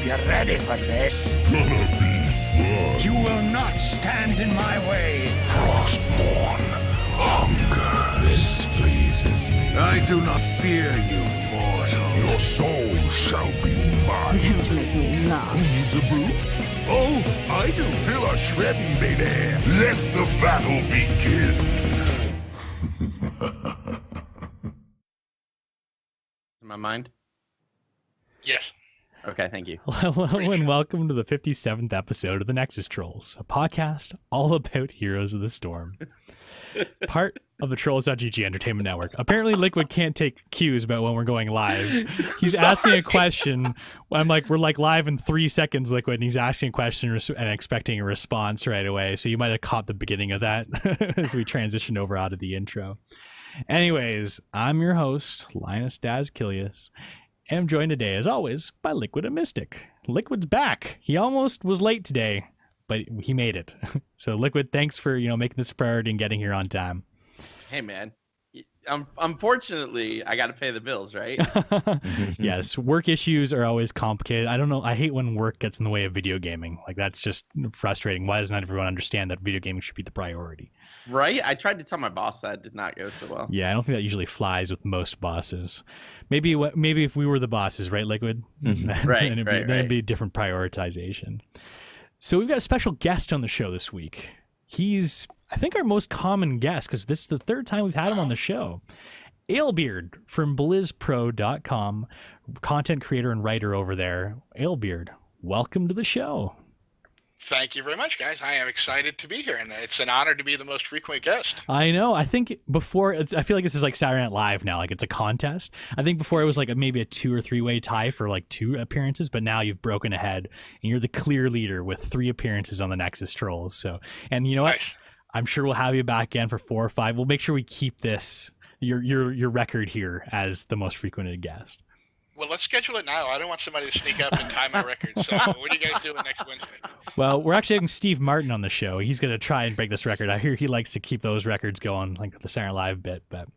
you ready for this? Gonna be fun. You will not stand in my way. Frostborn. Hunger. This pleases me. I do not fear you, mortal. Your soul shall be mine. Don't make me laugh. Needs a brew? Oh, I do. Feel a shredding, baby. Let the battle begin. In my mind? Yes. Okay, thank you. Hello and welcome to the 57th episode of the Nexus Trolls, a podcast all about Heroes of the Storm. Part of the Trolls.gg Entertainment Network. Apparently LiQuiud can't take cues about when we're going live. He's asking a question. I'm like, we're like live in 3 seconds, LiQuid, and he's asking a question and expecting a response right away. So you might have caught the beginning of that as we transitioned over out of the intro. Anyways, I'm your host, Linus Daz Kilius, and I'm joined today, as always, by LiQiuD and Mystic. LiQuid's back. He almost was late today, but he made it. So LiQuid, thanks for making this a priority and getting here on time. Hey, man. Unfortunately, I got to pay the bills, right? Yes, work issues are always complicated. I don't know. I hate when work gets in the way of video gaming. Like, that's just frustrating. Why doesn't everyone understand that video gaming should be the priority? Right? I tried to tell my boss that did not go so well. Yeah, I don't think that usually flies with most bosses. Maybe if we were the bosses, right, LiQuid? Right, it'd be a different prioritization. So we've got a special guest on the show this week. He's, I think, our most common guest because this is the third time we've had him on the show. Alebeard from BlizzPro.com, content creator and writer over there. Alebeard, welcome to the show. Thank you very much, guys. I am excited to be here, and it's an honor to be the most frequent guest. I know. I think before, I feel like this is like Saturday Night Live now. Like, it's a contest. I think before it was like maybe a 2 or 3 way tie for like 2 appearances, but now you've broken ahead, and you're the clear leader with 3 appearances on the Nexus Trolls. So, and you know what? Nice. I'm sure we'll have you back again for 4 or 5. We'll make sure we keep this your record here as the most frequented guest. Well, let's schedule it now. I don't want somebody to sneak up and tie my record. So what are you guys doing next Wednesday? Well, we're actually having Steve Martin on the show. He's going to try and break this record. I hear he likes to keep those records going, like the Saturday Night Live bit. But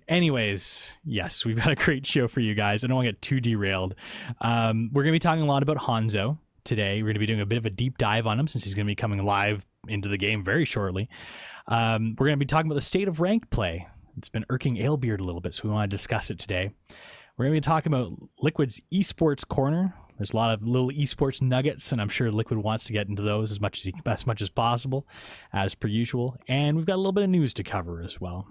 anyways, yes, we've got a great show for you guys. I don't want to get too derailed. We're going to be talking a lot about Hanzo today. We're going to be doing a bit of a deep dive on him since he's going to be coming live into the game very shortly. We're going to be talking about the state of ranked play. It's been irking Alebeard a little bit, so we want to discuss it today. We're going to be talking about LiQuid's Esports Corner. There's a lot of little esports nuggets, and I'm sure LiQuid wants to get into those as much as possible, as per usual. And we've got a little bit of news to cover as well.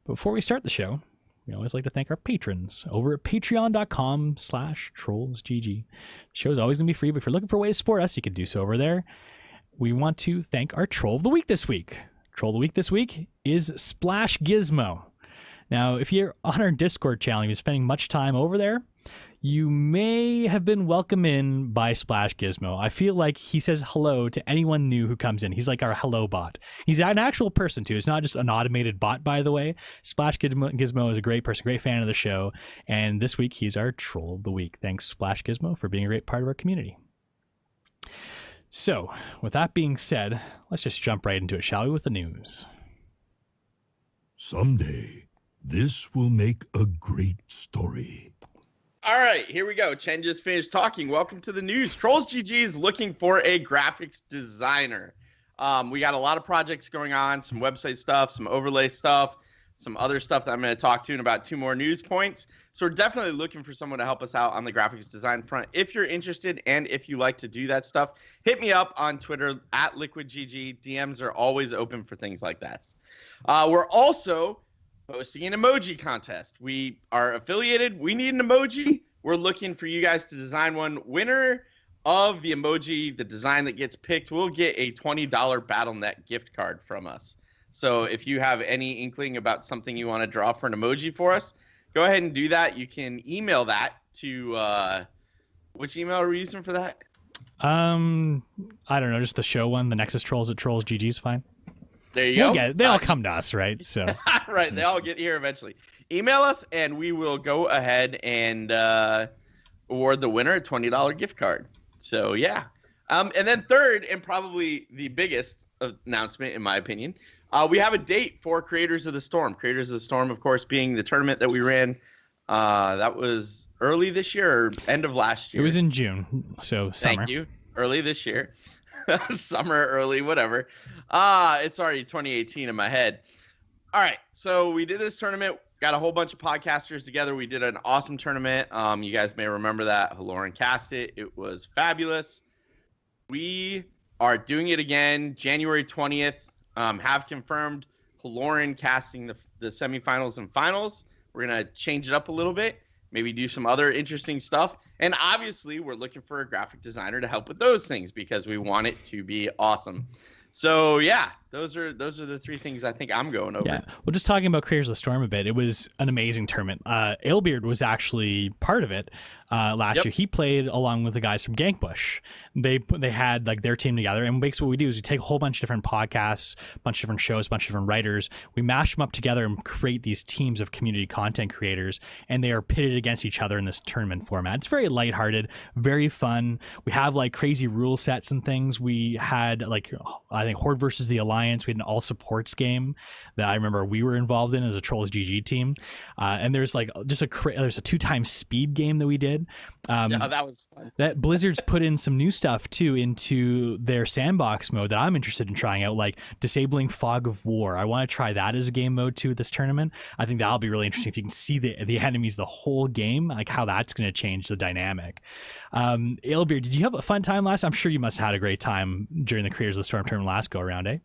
But before we start the show, we always like to thank our patrons over at patreon.com/trollsgg. The show is always going to be free, but if you're looking for a way to support us, you can do so over there. We want to thank our Troll of the Week this week. Troll of the Week this week is Splash Gizmo. Now, if you're on our Discord channel and you're spending much time over there, you may have been welcomed in by Splash Gizmo. I feel like he says hello to anyone new who comes in. He's like our hello bot. He's an actual person, too. It's not just an automated bot, by the way. Splash Gizmo is a great person, great fan of the show. And this week, he's our Troll of the Week. Thanks, Splash Gizmo, for being a great part of our community. So, with that being said, let's just jump right into it, shall we, with the news. Someday, this will make a great story. All right, here we go. Chen just finished talking. Welcome to the news. Trolls GG is looking for a graphics designer. We got a lot of projects going on, some website stuff, some overlay stuff, some other stuff that I'm going to talk to in about 2 more news points. So we're definitely looking for someone to help us out on the graphics design front. If you're interested and if you like to do that stuff, hit me up on Twitter at LiQuidGG. DMs are always open for things like that. We're also hosting an emoji contest. We are affiliated. We need an emoji. We're looking for you guys to design one. Winner of the emoji, the design that gets picked, will get a $20 BattleNet gift card from us. So if you have any inkling about something you want to draw for an emoji for us, go ahead and do that. You can email that to which email are we using for that? I don't know, just the show one, the Nexus Trolls at TrollsGG is fine. There you go. They all come to us, right? So right, they all get here eventually. Email us, and we will go ahead and award the winner a $20 gift card. So yeah, and then third, and probably the biggest announcement in my opinion, we have a date for Creators of the Storm. Creators of the Storm, of course, being the tournament that we ran That was early this year or end of last year? It was in June, so summer. Thank you. Early this year. Summer, early, whatever. It's already 2018 in my head. All right, so we did this tournament. Got a whole bunch of podcasters together. We did an awesome tournament. You guys may remember that. Haloran cast it. It was fabulous. We are doing it again January 20th. Have confirmed Haloran casting the semifinals and finals. We're going to change it up a little bit, maybe do some other interesting stuff. And obviously, we're looking for a graphic designer to help with those things because we want it to be awesome. So yeah, those are the three things I think I'm going over. Yeah, well, just talking about Creators of the Storm a bit, it was an amazing tournament. Alebeard was actually part of it last year. He played along with the guys from Gankbush. They had like their team together, and basically what we do is we take a whole bunch of different podcasts, a bunch of different shows, a bunch of different writers. We mash them up together and create these teams of community content creators, and they are pitted against each other in this tournament format. It's very lighthearted, very fun. We have like crazy rule sets and things. We had like I think Horde versus the Alliance. We had an all supports game that I remember we were involved in as a Trolls GG team, and there's like just there's a 2x speed game that we did. Yeah, that was fun. That Blizzard's put in some new stuff too into their sandbox mode that I'm interested in trying out, like disabling Fog of War. I want to try that as a game mode too this tournament. I think that'll be really interesting if you can see the enemies the whole game, like how that's going to change the dynamic. Alebeard, did you have a fun time last? I'm sure you must have had a great time during the Creators of the Storm tournament last go around, eh?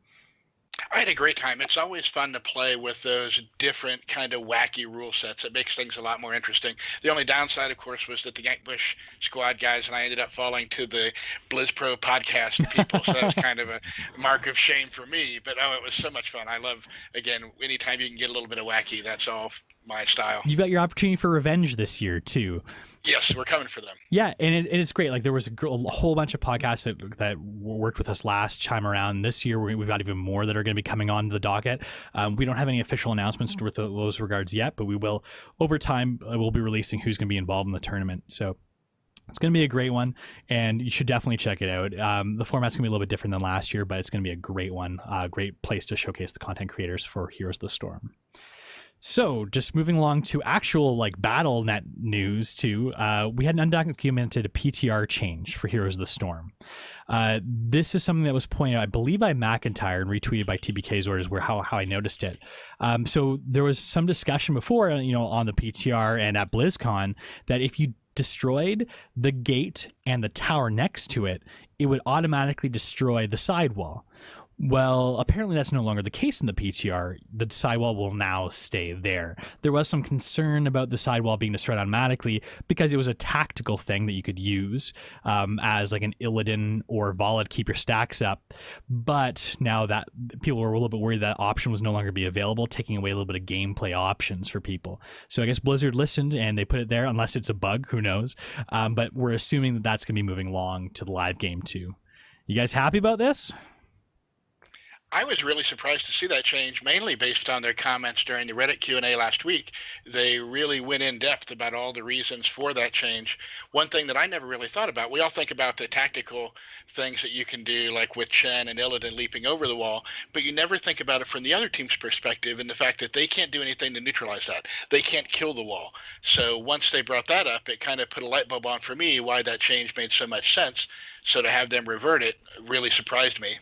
I had a great time. It's always fun to play with those different kind of wacky rule sets. It makes things a lot more interesting. The only downside, of course, was that the Gankbush squad guys and I ended up falling to the BlizzPro podcast people, so that was kind of a mark of shame for me. But it was so much fun. I love, again, anytime you can get a little bit of wacky, that's all my style. You've got your opportunity for revenge this year too. Yes, we're coming for them. Yeah, and it's great. Like there was a whole bunch of podcasts that worked with us last time around. This year we've got even more that are going to be coming on the docket. We don't have any official announcements with those regards yet, but we will over time. We'll be releasing who's going to be involved in the tournament. So it's going to be a great one, and you should definitely check it out. The format's going to be a little bit different than last year, but it's going to be a great one. Great place to showcase the content creators for Heroes of the Storm. So, just moving along to actual like BattleNet news too, we had an undocumented PTR change for Heroes of the Storm. This is something that was pointed out, I believe, by McIntyre and retweeted by TBK's orders, where how I noticed it. So there was some discussion before, on the PTR and at BlizzCon that if you destroyed the gate and the tower next to it, it would automatically destroy the sidewall. Well, apparently that's no longer the case in the PTR. The sidewall will now stay there. There was some concern about the sidewall being destroyed automatically because it was a tactical thing that you could use as like an Illidan or Volid keep your stacks up. But now that people were a little bit worried that option was no longer be available, taking away a little bit of gameplay options for people. So I guess Blizzard listened and they put it there, unless it's a bug, who knows. But we're assuming that that's going to be moving along to the live game too. You guys happy about this? I was really surprised to see that change, mainly based on their comments during the Reddit Q&A last week. They really went in depth about all the reasons for that change. One thing that I never really thought about, we all think about the tactical things that you can do, like with Chen and Illidan leaping over the wall, but you never think about it from the other team's perspective and the fact that they can't do anything to neutralize that. They can't kill the wall. So once they brought that up, it kind of put a light bulb on for me why that change made so much sense. So to have them revert it really surprised me.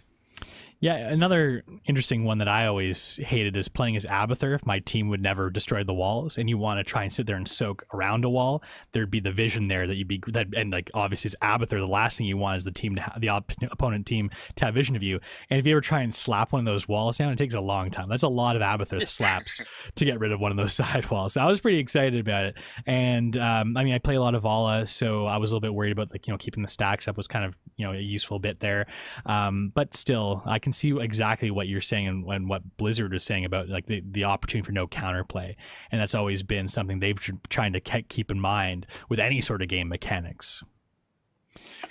Yeah, another interesting one that I always hated is playing as Abathur. If my team would never destroy the walls and you want to try and sit there and soak around a wall, there'd be the vision there that you'd be that, and like obviously as Abathur, the last thing you want is the team to have, the opponent team to have vision of you. And if you ever try and slap one of those walls down, it takes a long time. That's a lot of Abathur slaps to get rid of one of those side walls. So I was pretty excited about it. And I mean, I play a lot of Vala, so I was a little bit worried about keeping the stacks up was kind of a useful bit there. But still, I can see exactly what you're saying and what Blizzard was saying about like the opportunity for no counterplay, and that's always been something they've trying to keep in mind with any sort of game mechanics.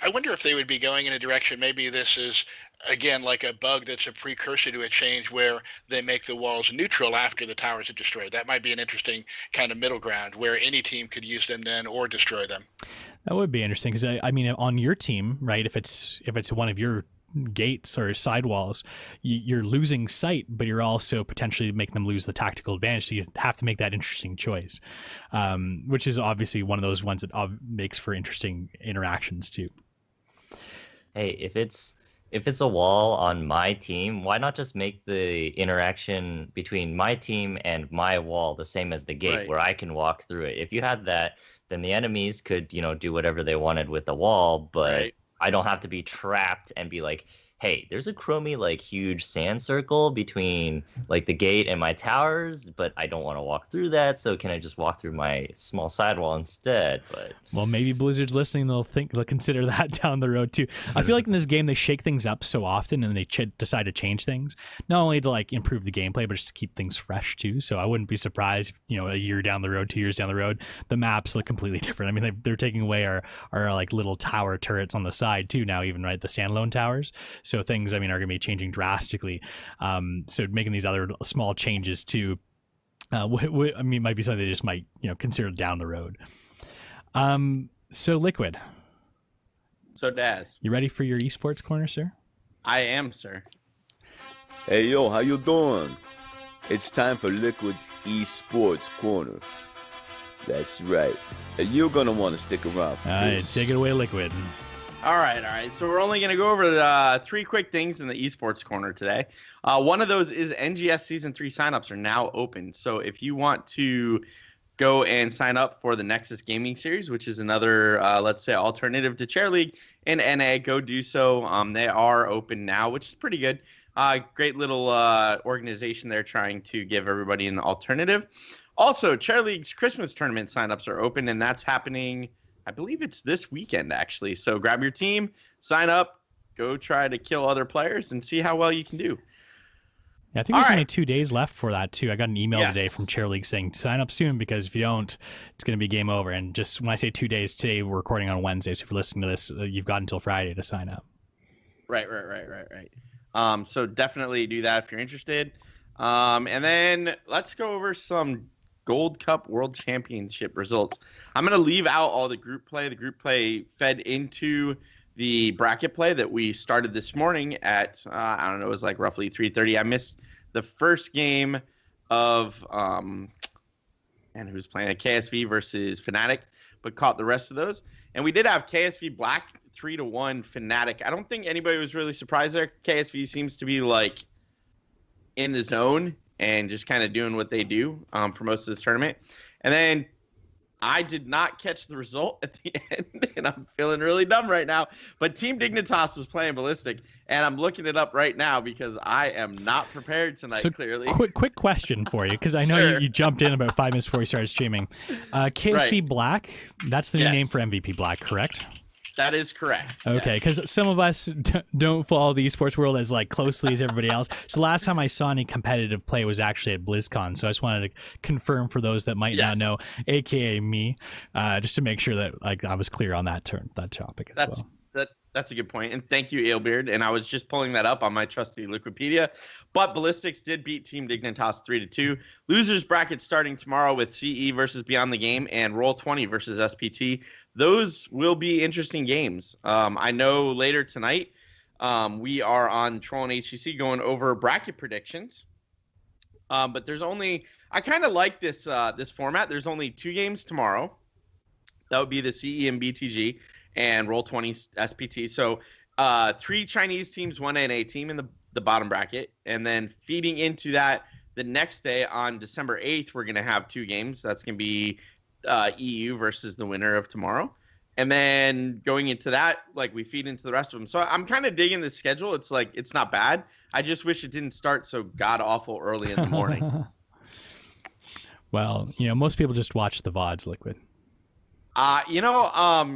I wonder if they would be going in a direction, maybe this is again like a bug that's a precursor to a change where they make the walls neutral after the towers are destroyed. That might be an interesting kind of middle ground where any team could use them then or destroy them. That would be interesting because I mean on your team, right, if it's one of your gates or sidewalls, you're losing sight, but you're also potentially making them lose the tactical advantage. So you have to make that interesting choice, which is obviously one of those ones that makes for interesting interactions too. Hey, if it's a wall on my team, why not just make the interaction between my team and my wall the same as the gate, where I can walk through it? If you had that, then the enemies could, do whatever they wanted with the wall, but I don't have to be trapped and be like, hey, there's a chromie like huge sand circle between like the gate and my towers, but I don't want to walk through that, so can I just walk through my small sidewall instead? But well, maybe Blizzard's listening, they'll consider that down the road too. I feel like in this game they shake things up so often, and they decide to change things, not only to like improve the gameplay, but just to keep things fresh too. So I wouldn't be surprised if, a year down the road, 2 years down the road, the maps look completely different. I mean, they're taking away our like little tower turrets on the side too now, even the standalone towers. So things, are going to be changing drastically. So making these other small changes too, might be something they just might, consider down the road. So LiQuiud. So Daz. You ready for your esports corner, sir? I am, sir. Hey, yo, how you doing? It's time for LiQuiud's Esports Corner. That's right. And you're gonna want to stick around for this. Take it away, LiQuiud. All right. So we're only going to go over 3 quick things in the esports corner today. One of those is NGS Season 3 signups are now open. So if you want to go and sign up for the Nexus Gaming Series, which is another, let's say, alternative to Chair League in NA, go do so. They are open now, which is pretty good. Great little organization there trying to give everybody an alternative. Also, Chair League's Christmas tournament signups are open, and that's happening, I believe it's this weekend, actually. So grab your team, sign up, go try to kill other players, and see how well you can do. Yeah, I think there's only 2 days left for that, too. I got an email today from Chair League saying sign up soon, because if you don't, it's going to be game over. And just when I say 2 days, today we're recording on Wednesday, so if you're listening to this, you've got until Friday to sign up. Right. So definitely do that if you're interested. And then let's go over some Gold Cup World Championship results. I'm going to leave out all the group play. The group play fed into the bracket play that we started this morning at, I don't know, it was like roughly 3:30. I missed the first game of, and who's playing KSV versus Fnatic, but caught the rest of those. And we did have KSV Black 3-1 Fnatic. I don't think anybody was really surprised there. KSV seems to be like in the zone and just kind of doing what they do for most of this tournament. And then I did not catch the result at the end, and I'm feeling really dumb right now. But Team Dignitas was playing Ballistic, and I'm looking it up right now because I am not prepared tonight, so clearly. Quick question for you, because I know you jumped in about 5 minutes before you started streaming. KSV Black, that's the new name for MVP Black, correct? That is correct. Okay, because some of us don't follow the esports world as like closely as everybody else. So last time I saw any competitive play was actually at BlizzCon. So I just wanted to confirm for those that might not know, aka me, just to make sure that like I was clear on that topic as well. That's a good point, and thank you, Alebeard. And I was just pulling that up on my trusty Liquipedia. But Ballistics did beat Team Dignitas 3-2. Losers bracket starting tomorrow with CE versus Beyond the Game and Roll20 versus SPT. Those will be interesting games. I know later tonight we are on Troll and HCC going over bracket predictions. But there's only, I kind of like this this format. There's only 2 games tomorrow. That would be the CE and BTG and Roll20 SPT. So 3 Chinese teams, 1 NA team in the bottom bracket. And then feeding into that, the next day on December 8th, we're going to have 2 games. That's going to be EU versus the winner of tomorrow. And then going into that, like we feed into the rest of them. So I'm kind of digging the schedule. It's like, it's not bad. I just wish it didn't start so god awful early in the morning. Well, most people just watch the VODs, LiQuiud.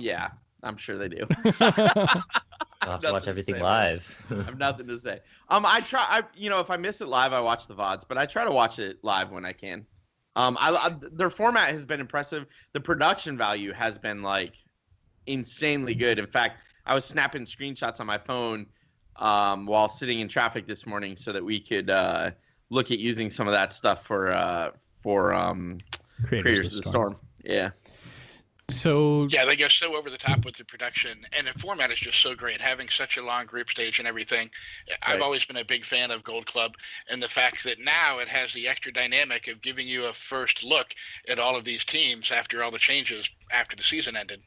Yeah, I'm sure they do. I'll have to watch everything live. I have nothing to say. If I miss it live, I watch the VODs, but I try to watch it live when I can. Their format has been impressive. The production value has been like insanely good. In fact, I was snapping screenshots on my phone while sitting in traffic this morning so that we could look at using some of that stuff for Creators of the Storm. Yeah. So yeah, they go so over the top with the production, and the format is just so great. Having such a long group stage and everything, I've always been a big fan of Gold Club, and the fact that now it has the extra dynamic of giving you a first look at all of these teams after all the changes after the season ended.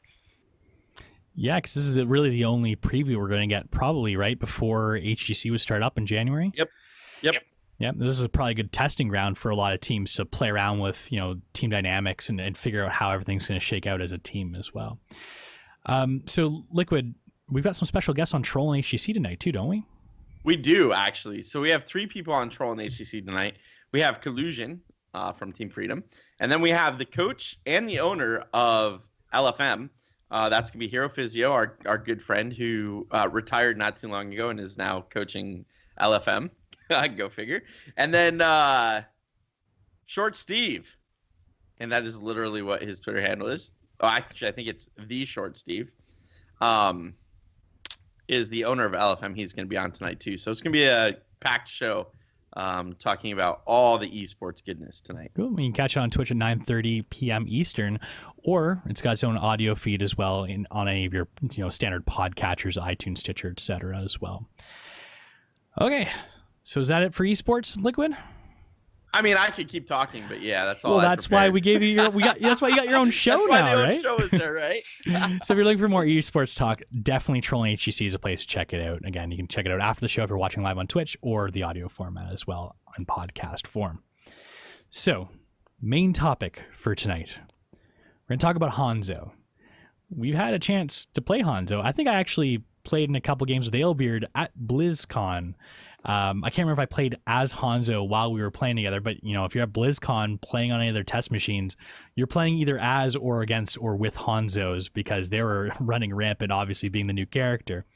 Yeah, because this is really the only preview we're going to get, probably right before HGC would start up in January. Yep. Yeah, this is probably a good testing ground for a lot of teams to play around with, team dynamics and figure out how everything's going to shake out as a team as well. So, LiQuiud, we've got some special guests on Troll and HGC tonight too, don't we? We do, actually. So we have 3 people on Troll and HGC tonight. We have Collusion from Team Freedom. And then we have the coach and the owner of LFM. That's going to be Hero Physio, our good friend who retired not too long ago and is now coaching LFM. Go figure. And then Short Steve, and that is literally what his Twitter handle is. Oh, actually, I think it's the Short Steve. Is the owner of LFM. He's going to be on tonight too. So it's going to be a packed show, talking about all the esports goodness tonight. Cool. You can catch it on Twitch at 9:30 p.m. Eastern, or it's got its own audio feed as well on any of your standard podcatchers, iTunes, Stitcher, etc. as well. Okay. So is that it for esports, LiQuiud? I mean, I could keep talking, but yeah, that's all. Well, that's why we gave you that's why you got your own show that's why now, the right? show is there, right? So if you're looking for more esports talk, definitely Trolling HGC is a place to check it out. Again, you can check it out after the show if you're watching live on Twitch, or the audio format as well in podcast form. So, main topic for tonight. We're going to talk about Hanzo. We've had a chance to play Hanzo. I think I actually played in a couple games with Alebeard at BlizzCon. I can't remember if I played as Hanzo while we were playing together, but if you're at BlizzCon playing on any of their test machines, you're playing either as or against or with Hanzos because they were running rampant, obviously being the new character.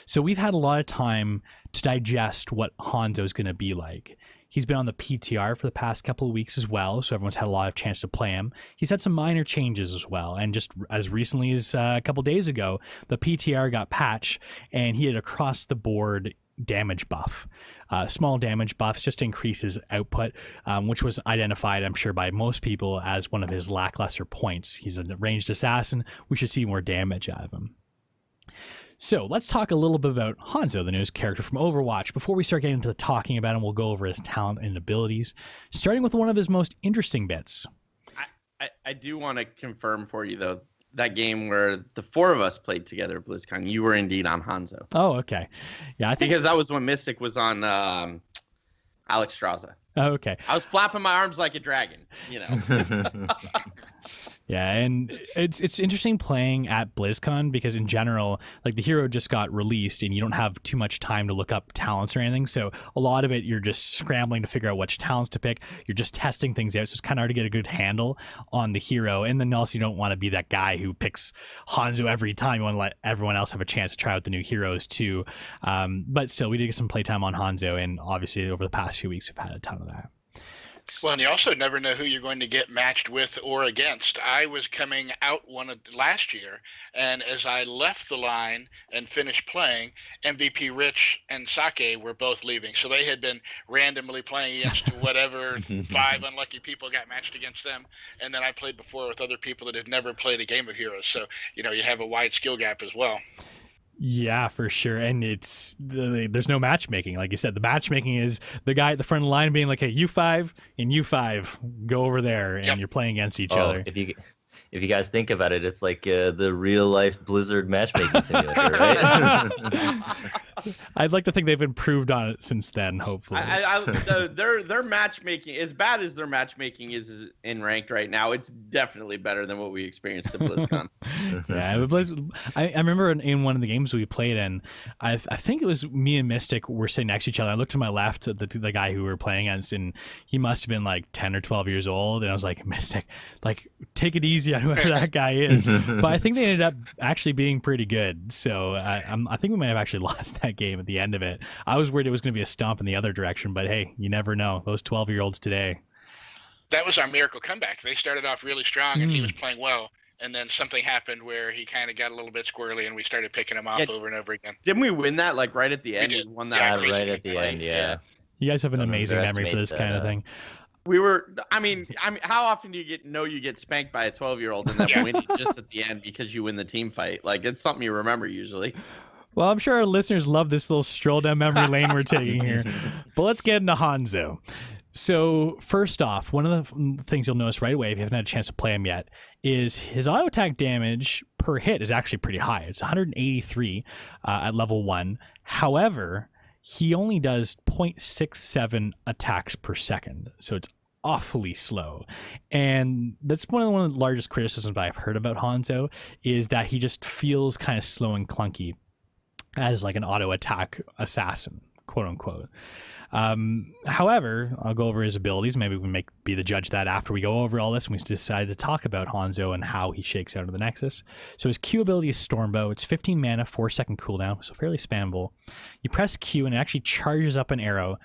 So we've had a lot of time to digest what Hanzo's going to be like. He's been on the PTR for the past couple of weeks as well, so everyone's had a lot of chance to play him. He's had some minor changes as well, and just as recently as a couple days ago, the PTR got patched, and he had across-the-board damage buff. Small damage buffs just to increase his output, which was identified, I'm sure, by most people as one of his lackluster points. He's a ranged assassin. We should see more damage out of him. So let's talk a little bit about Hanzo, the newest character from Overwatch. Before we start getting into the talking about him, we'll go over his talent and abilities, starting with one of his most interesting bits. I do want to confirm for you, though, that game where the 4 of us played together at BlizzCon, you were indeed on Hanzo. Oh, okay. Yeah, I think because that was when Mystic was on Alex Straza. Oh, okay. I was flapping my arms like a dragon, Yeah, and it's interesting playing at BlizzCon because in general, like the hero just got released and you don't have too much time to look up talents or anything. So a lot of it, you're just scrambling to figure out which talents to pick. You're just testing things out. So it's kind of hard to get a good handle on the hero. And then also you don't want to be that guy who picks Hanzo every time. You want to let everyone else have a chance to try out the new heroes too. But still, we did get some playtime on Hanzo. And obviously over the past few weeks, we've had a ton of that. Well, and you also never know who you're going to get matched with or against. I was coming out last year, and as I left the line and finished playing, MVP Rich and Sake were both leaving. So they had been randomly playing against whatever 5 unlucky people got matched against them. And then I played before with other people that had never played a game of Heroes. So, you have a wide skill gap as well. Yeah, for sure. And there's no matchmaking. Like you said, the matchmaking is the guy at the front of the line being like, hey, you 5 and you 5, go over there, and you're playing against each other. If you guys think about it, it's like the real life Blizzard matchmaking simulator, right? I'd like to think they've improved on it since then, hopefully. Their matchmaking, as bad as their matchmaking is in ranked right now, it's definitely better than what we experienced at BlizzCon. Yeah, I remember in one of the games we played in, I think it was me and Mystic were sitting next to each other. I looked to my left at the guy who we were playing against, and he must have been like 10 or 12 years old. And I was like, Mystic, like, take it easy on whoever that guy is. But I think they ended up actually being pretty good. So I think we might have actually lost that game at the end of it. I was worried it was going to be a stomp in the other direction, but hey, you never know. Those 12-year-olds today. That was our miracle comeback. They started off really strong, and he was playing well. And then something happened where he kind of got a little bit squirrely, and we started picking him off over and over again. Didn't we win that right at the end? We did. We won that right at the end, yeah. You guys have an amazing memory for this kind of thing. I mean, how often do you get spanked by a 12-year-old and then win just at the end because you win the team fight? Like, it's something you remember usually. Well, I'm sure our listeners love this little stroll down memory lane we're taking here. But let's get into Hanzo. So first off, one of the things you'll notice right away if you haven't had a chance to play him yet is his auto attack damage per hit is actually pretty high. It's 183 at level 1. However, he only does 0.67 attacks per second. So it's awfully slow. And that's one of the largest criticisms I've heard about Hanzo is that he just feels kind of slow and clunky as like an auto attack assassin, quote unquote. However, I'll go over his abilities. Maybe we be the judge of that after we go over all this and we decide to talk about Hanzo and how he shakes out of the Nexus. So his Q ability is Stormbow. It's 15 mana, 4-second cooldown, so fairly spammable. You press Q and it actually charges up an arrow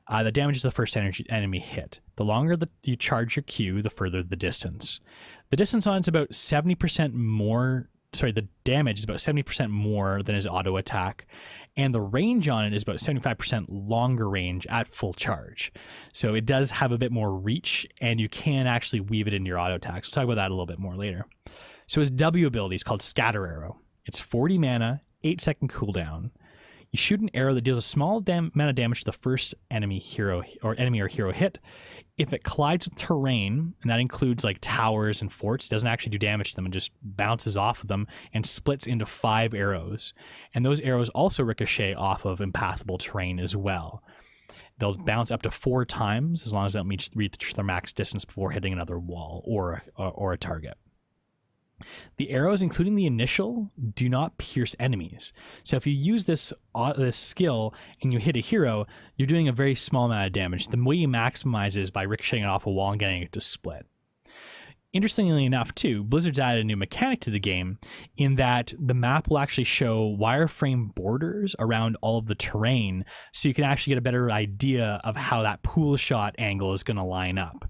that damages the first enemy hit. The longer you charge your Q, the further the distance. The distance on it's about 70% more. Sorry, the damage is about 70% more than his auto attack, and the range on it is about 75% longer range at full charge. So it does have a bit more reach, and you can actually weave it into your auto attacks. We'll talk about that a little bit more later. So his W ability is called Scatter Arrow. It's 40 mana, 8-second cooldown. You shoot an arrow that deals a small amount of damage to the first enemy or hero hit. If it collides with terrain, and that includes like towers and forts, it doesn't actually do damage to them, it just bounces off of them and splits into 5 arrows. And those arrows also ricochet off of impassable terrain as well. They'll bounce up to 4 times as long as they don't reach their max distance before hitting another wall or a target. The arrows, including the initial, do not pierce enemies. So if you use this skill and you hit a hero, you're doing a very small amount of damage. The way you maximize is by ricocheting it off a wall and getting it to split. Interestingly enough, too, Blizzard's added a new mechanic to the game in that the map will actually show wireframe borders around all of the terrain, so you can actually get a better idea of how that pool shot angle is going to line up.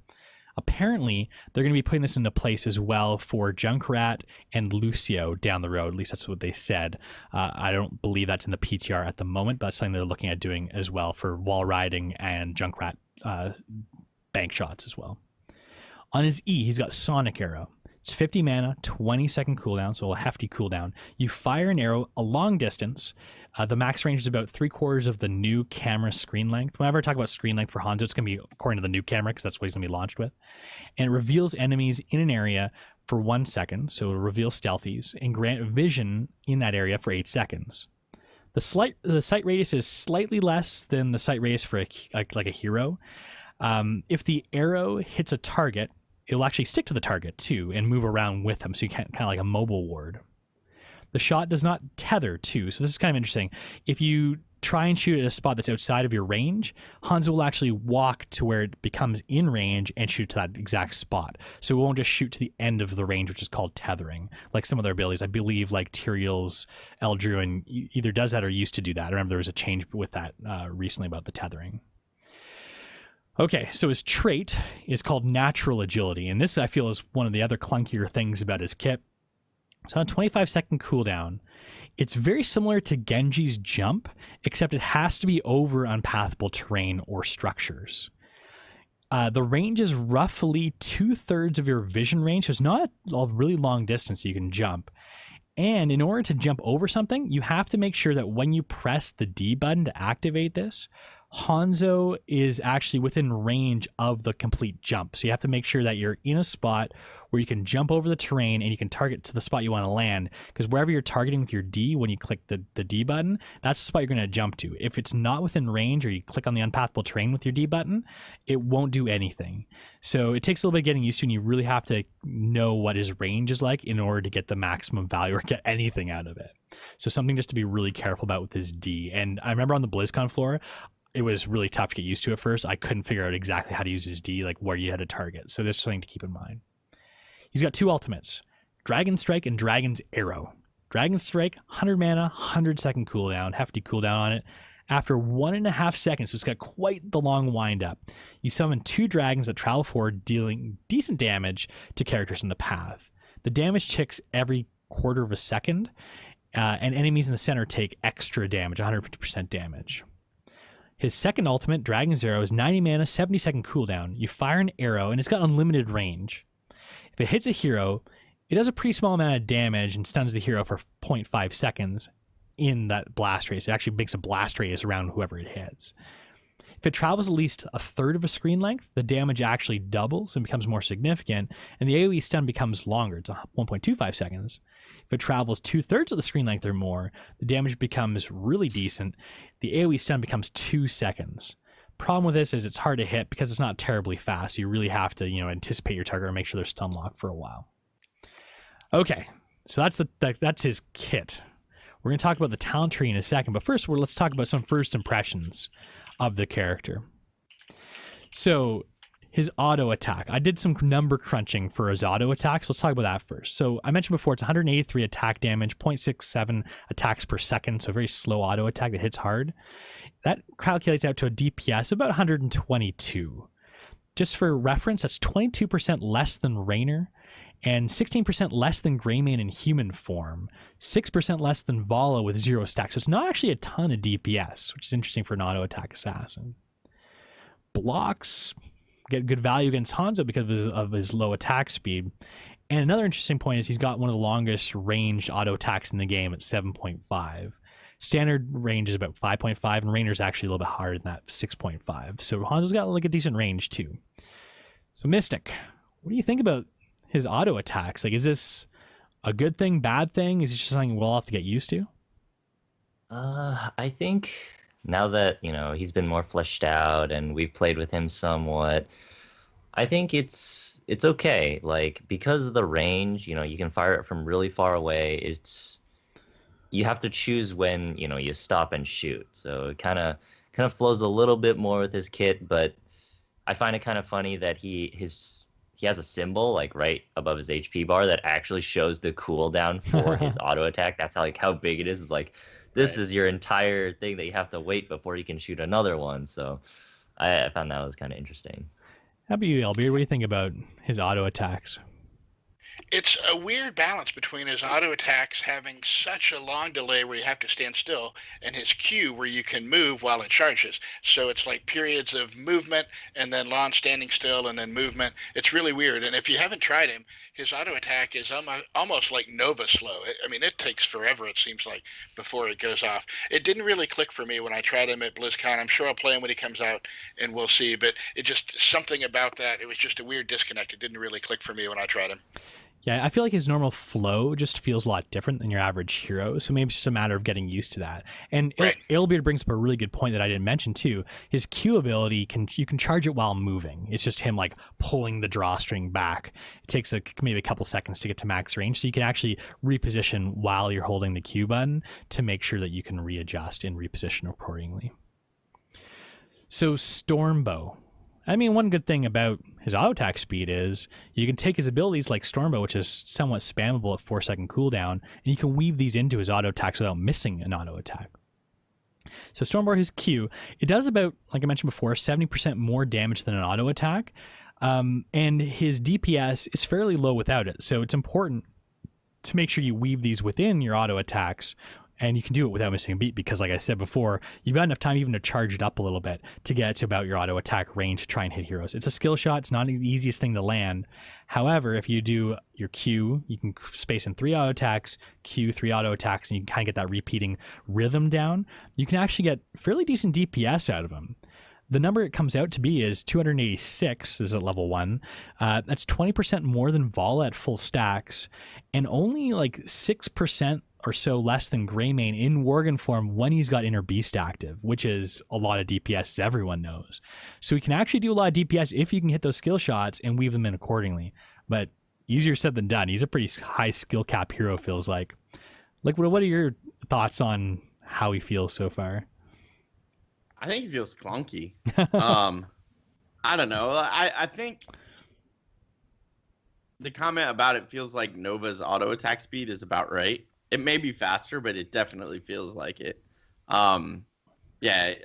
Apparently, they're going to be putting this into place as well for Junkrat and Lucio down the road. At least that's what they said. I don't believe that's in the PTR at the moment, but that's something they're looking at doing as well for wall riding and Junkrat bank shots as well. On his E, he's got Sonic Arrow. It's 50 mana, 20-second cooldown, so a hefty cooldown. You fire an arrow a long distance. The max range is about 3/4 of the new camera screen length. Whenever I talk about screen length for Hanzo, it's going to be according to the new camera because that's what he's going to be launched with. And it reveals enemies in an area for 1 second, so it'll reveal stealthies, and grant vision in that area for 8 seconds. The sight radius is slightly less than the sight radius for like a hero. If the arrow hits a target, it'll actually stick to the target too and move around with them, so you can kind of like a mobile ward. The shot does not tether too, so this is kind of interesting. If you try and shoot at a spot that's outside of your range, Hanzo will actually walk to where it becomes in range and shoot to that exact spot. So it won't just shoot to the end of the range, which is called tethering, like some of their abilities. I believe like Tyrael's Eldruin either does that or used to do that. I remember there was a change with that recently about the tethering. Okay, so his trait is called Natural Agility, and this I feel is one of the other clunkier things about his kit. So on a 25-second cooldown, it's very similar to Genji's Jump, except it has to be over unpathable terrain or structures. The range is roughly 2/3 of your vision range, so it's not a really long distance you can jump. And in order to jump over something, you have to make sure that when you press the D button to activate this, Hanzo is actually within range of the complete jump. So you have to make sure that you're in a spot where you can jump over the terrain and you can target to the spot you want to land. Because wherever you're targeting with your D, when you click the D button, that's the spot you're going to jump to. If it's not within range or you click on the unpathable terrain with your D button, it won't do anything. So it takes a little bit of getting used to, and you really have to know what his range is like in order to get the maximum value or get anything out of it. So something just to be really careful about with his D. And I remember on the BlizzCon floor, it was really tough to get used to at first. I couldn't figure out exactly how to use his D, like where you had to target. So there's something to keep in mind. He's got 2 ultimates, Dragon Strike and Dragon's Arrow. Dragon Strike, 100 mana, 100-second cooldown, hefty cooldown on it. After 1.5 seconds, so it's got quite the long wind up, you summon 2 dragons that travel forward, dealing decent damage to characters in the path. The damage ticks every 1/4 of a second, and enemies in the center take extra damage, 150% damage. His second ultimate, Dragon's Arrow, is 90 mana, 70-second cooldown. You fire an arrow, and it's got unlimited range. If it hits a hero, it does a pretty small amount of damage and stuns the hero for 0.5 seconds in that blast radius. It actually makes a blast radius around whoever it hits. If it travels at least a third of a screen length, the damage actually doubles and becomes more significant, and the AoE stun becomes longer. It's 1.25 seconds. If it travels 2/3 of the screen length or more, the damage becomes really decent. The AoE stun becomes 2 seconds. Problem with this is it's hard to hit because it's not terribly fast. So you really have to, anticipate your target and make sure they're stun locked for a while. Okay, so that's his kit. We're going to talk about the talent tree in a second, but first let's talk about some first impressions of the character. So his auto attack. I did some number crunching for his auto attacks. Let's talk about that first. So I mentioned before it's 183 attack damage, 0.67 attacks per second, so a very slow auto attack that hits hard. That calculates out to a DPS of about 122. Just for reference, that's 22% less than Raynor, and 16% less than Greymane in human form, 6% less than Vala with 0 stacks. So it's not actually a ton of DPS, which is interesting for an auto attack assassin. Blocks get good value against Hanzo because of his low attack speed. And another interesting point is he's got one of the longest ranged auto attacks in the game at 7.5. Standard range is about 5.5, and Raynor's actually a little bit harder than that, 6.5. So Hanzo's got like a decent range too. So Mystic, what do you think about his auto attacks? Like, is this a good thing, bad thing? Is it just something we'll have to get used to? I think now that, he's been more fleshed out and we've played with him somewhat, I think it's okay. Like, because of the range, you can fire it from really far away. You have to choose when, you stop and shoot. So it kind of flows a little bit more with his kit, but I find it kind of funny that he has a symbol like right above his HP bar that actually shows the cooldown for his auto attack. That's how big it is. It's like, this is your entire thing that you have to wait before you can shoot another one. So I found that was kind of interesting. How about you, Alebeard? What do you think about his auto attacks? It's a weird balance between his auto attacks having such a long delay where you have to stand still, and his Q where you can move while it charges. So it's like periods of movement and then long standing still and then movement. It's really weird. And if you haven't tried him, his auto attack is almost like Nova slow. It takes forever, it seems like, before it goes off. It didn't really click for me when I tried him at BlizzCon. I'm sure I'll play him when he comes out and we'll see. But it just, something about that, it was just a weird disconnect. It didn't really click for me when I tried him. Yeah, I feel like his normal flow just feels a lot different than your average hero, so maybe it's just a matter of getting used to that. And right. Alebeard brings up a really good point that I didn't mention too. His Q ability, you can charge it while moving. It's just him like pulling the drawstring back. It takes maybe a couple seconds to get to max range, so you can actually reposition while you're holding the Q button to make sure that you can readjust and reposition accordingly. So Stormbow. One good thing about his auto attack speed is you can take his abilities like Stormbow, which is somewhat spammable at 4-second cooldown, and you can weave these into his auto attacks without missing an auto attack. So Stormbow, his Q, it does about, like I mentioned before, 70% more damage than an auto attack, and his DPS is fairly low without it. So it's important to make sure you weave these within your auto attacks. And you can do it without missing a beat because, like I said before, you've got enough time even to charge it up a little bit to get to about your auto attack range to try and hit heroes. It's a skill shot. It's not the easiest thing to land. However, if you do your Q, you can space in 3 auto attacks, Q, 3 auto attacks, and you can kind of get that repeating rhythm down. You can actually get fairly decent DPS out of them. The number it comes out to be is 286. This is at level 1. That's 20% more than Vala at full stacks, and only like 6% or so less than Greymane in Worgen form when he's got Inner Beast active, which is a lot of DPS, as everyone knows. So he can actually do a lot of DPS if you can hit those skill shots and weave them in accordingly. But easier said than done. He's a pretty high skill cap hero, feels like. Like, what are your thoughts on how he feels so far? I think he feels clunky. I don't know. I think the comment about it feels like Nova's auto attack speed is about right. It may be faster, but it definitely feels like it. Yeah,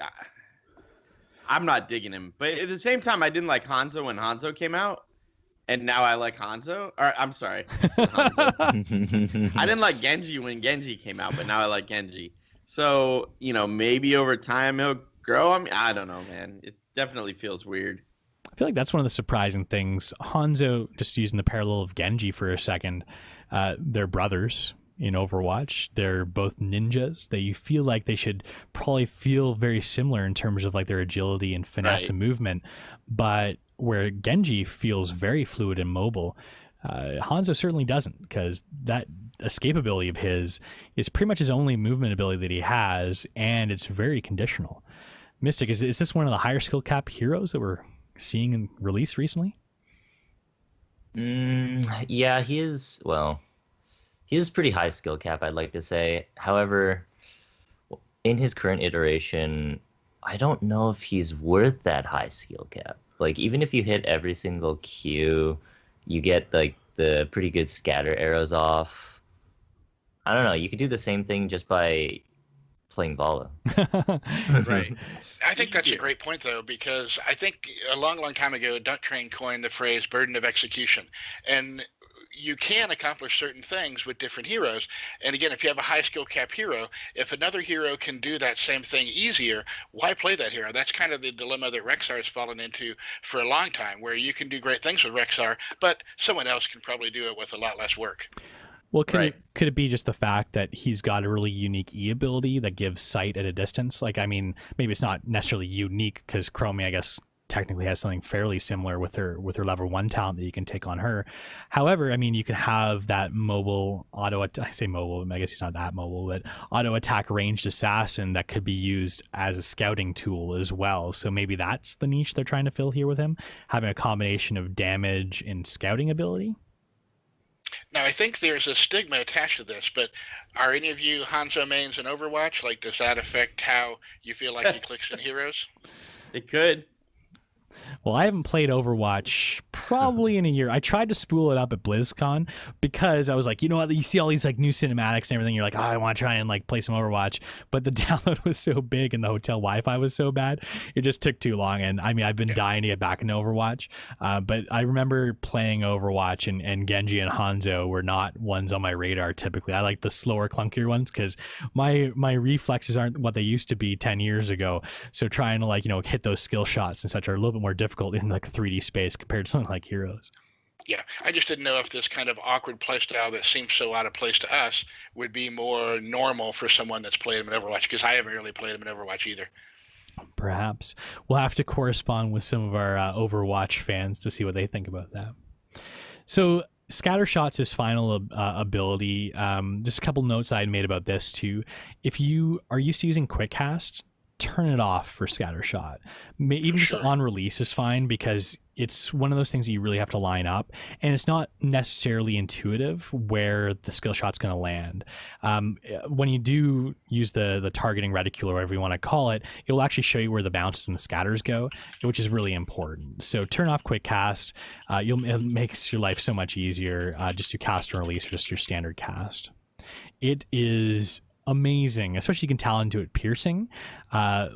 I'm not digging him. But at the same time, I didn't like Hanzo when Hanzo came out. And now I like Hanzo. Or, I'm sorry. I said Hanzo. I didn't like Genji when Genji came out, but now I like Genji. So, maybe over time he'll grow. I mean, I don't know, man. It definitely feels weird. I feel like that's one of the surprising things. Hanzo, just using the parallel of Genji for a second, they're brothers in Overwatch. They're both ninjas. They feel like they should probably feel very similar in terms of like their agility and finesse and movement. But where Genji feels very fluid and mobile, Hanzo certainly doesn't, because that escapability of his is pretty much his only movement ability that he has, and it's very conditional. Mystic, is this one of the higher skill cap heroes that we're seeing in release recently? Yeah, he is. Well, he is pretty high skill cap, I'd like to say. However, in his current iteration, I don't know if he's worth that high skill cap. Like, even if you hit every single Q, you get like the pretty good scatter arrows off. I don't know. You could do the same thing just by playing Vala. Right. I think that's a great point, though, because I think a long, long time ago, Duck Train coined the phrase burden of execution. And you can accomplish certain things with different heroes. And again, if you have a high skill cap hero, if another hero can do that same thing easier, why play that hero? That's kind of the dilemma that Rexar has fallen into for a long time, where you can do great things with Rexar, but someone else can probably do it with a lot less work. Well, could it be just the fact that he's got a really unique E ability that gives sight at a distance? Like, I mean, maybe it's not necessarily unique, because Chromie, I guess, technically has something fairly similar with her level 1 talent that you can take on her. However, I mean, you can have that mobile I say mobile, I guess he's not that mobile, but auto attack ranged assassin that could be used as a scouting tool as well. So maybe that's the niche they're trying to fill here with him, having a combination of damage and scouting ability. Now, I think there's a stigma attached to this, but are any of you Hanzo mains in Overwatch? Like, does that affect how you feel like he clicks in heroes? It could. Well, I haven't played Overwatch probably in a year. I tried to spool it up at BlizzCon because I was like, you know what, you see all these like new cinematics and everything, you're like, oh, I want to try and like play some Overwatch, but the download was so big and the hotel Wi-Fi was so bad, it just took too long. And I mean, I've been dying to get back into Overwatch, but I remember playing Overwatch, and Genji and Hanzo were not ones on my radar typically. I like the slower, clunkier ones because my reflexes aren't what they used to be 10 years ago. So trying to like, you know, hit those skill shots and such are a little bit more difficult in like a 3D space compared to something like Heroes. Yeah, I just didn't know if this kind of awkward playstyle that seems so out of place to us would be more normal for someone that's played him in Overwatch, because I haven't really played him in Overwatch either. Perhaps we'll have to correspond with some of our Overwatch fans to see what they think about that. So Scattershot's his final ability. Just a couple notes I had made about this too. If you are used to using Quick Cast, turn it off for Scattershot. Even just on release is fine, because it's one of those things that you really have to line up, and it's not necessarily intuitive where the skill shot's going to land. When you do use the targeting reticule, or whatever you want to call it, it will actually show you where the bounces and the scatters go, which is really important. So turn off Quick Cast. It makes your life so much easier. Just do cast and release, or just your standard cast. It is amazing, especially you can talent into it piercing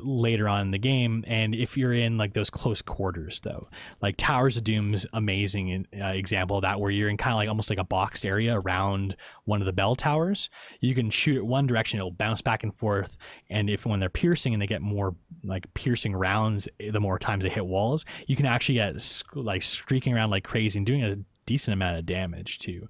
later on in the game. And if you're in like those close quarters though, like Towers of Doom's amazing example of that, where you're in kind of like almost like a boxed area around one of the bell towers, you can shoot it one direction, it'll bounce back and forth, and when they're piercing and they get more like piercing rounds the more times they hit walls, you can actually get like streaking around like crazy and doing a decent amount of damage too.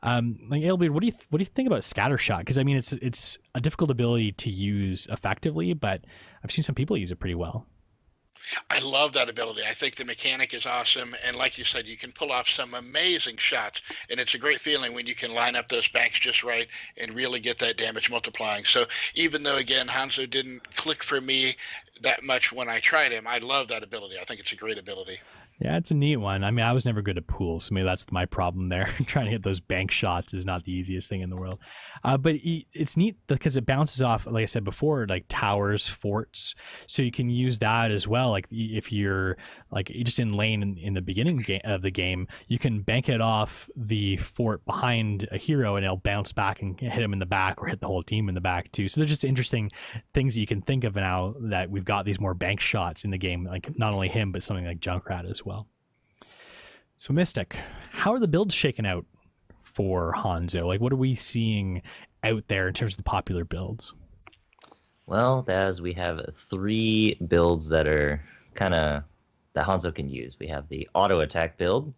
Like Alebeard, what do you think about Scattershot? Because I mean, it's a difficult ability to use effectively, but I've seen some people use it pretty well. I love that ability. I think the mechanic is awesome, and like you said, you can pull off some amazing shots, and it's a great feeling when you can line up those banks just right and really get that damage multiplying. So even though, again, Hanzo didn't click for me that much when I tried him, I love that ability. I think it's a great ability. Yeah, it's a neat one. I mean, I was never good at pools, so maybe that's my problem there. Trying to hit those bank shots is not the easiest thing in the world. But it's neat because it bounces off, like I said before, like towers, forts. So you can use that as well. Like if you're like just in lane in the beginning of the game, you can bank it off the fort behind a hero, and it'll bounce back and hit him in the back, or hit the whole team in the back too. So there's just interesting things that you can think of now that we've got these more bank shots in the game, like not only him, but something like Junkrat as well. So Mystic, how are the builds shaken out for Hanzo? Like, what are we seeing out there in terms of the popular builds? Well, Daz, we have 3 builds that are kind of that Hanzo can use. We have the auto attack build,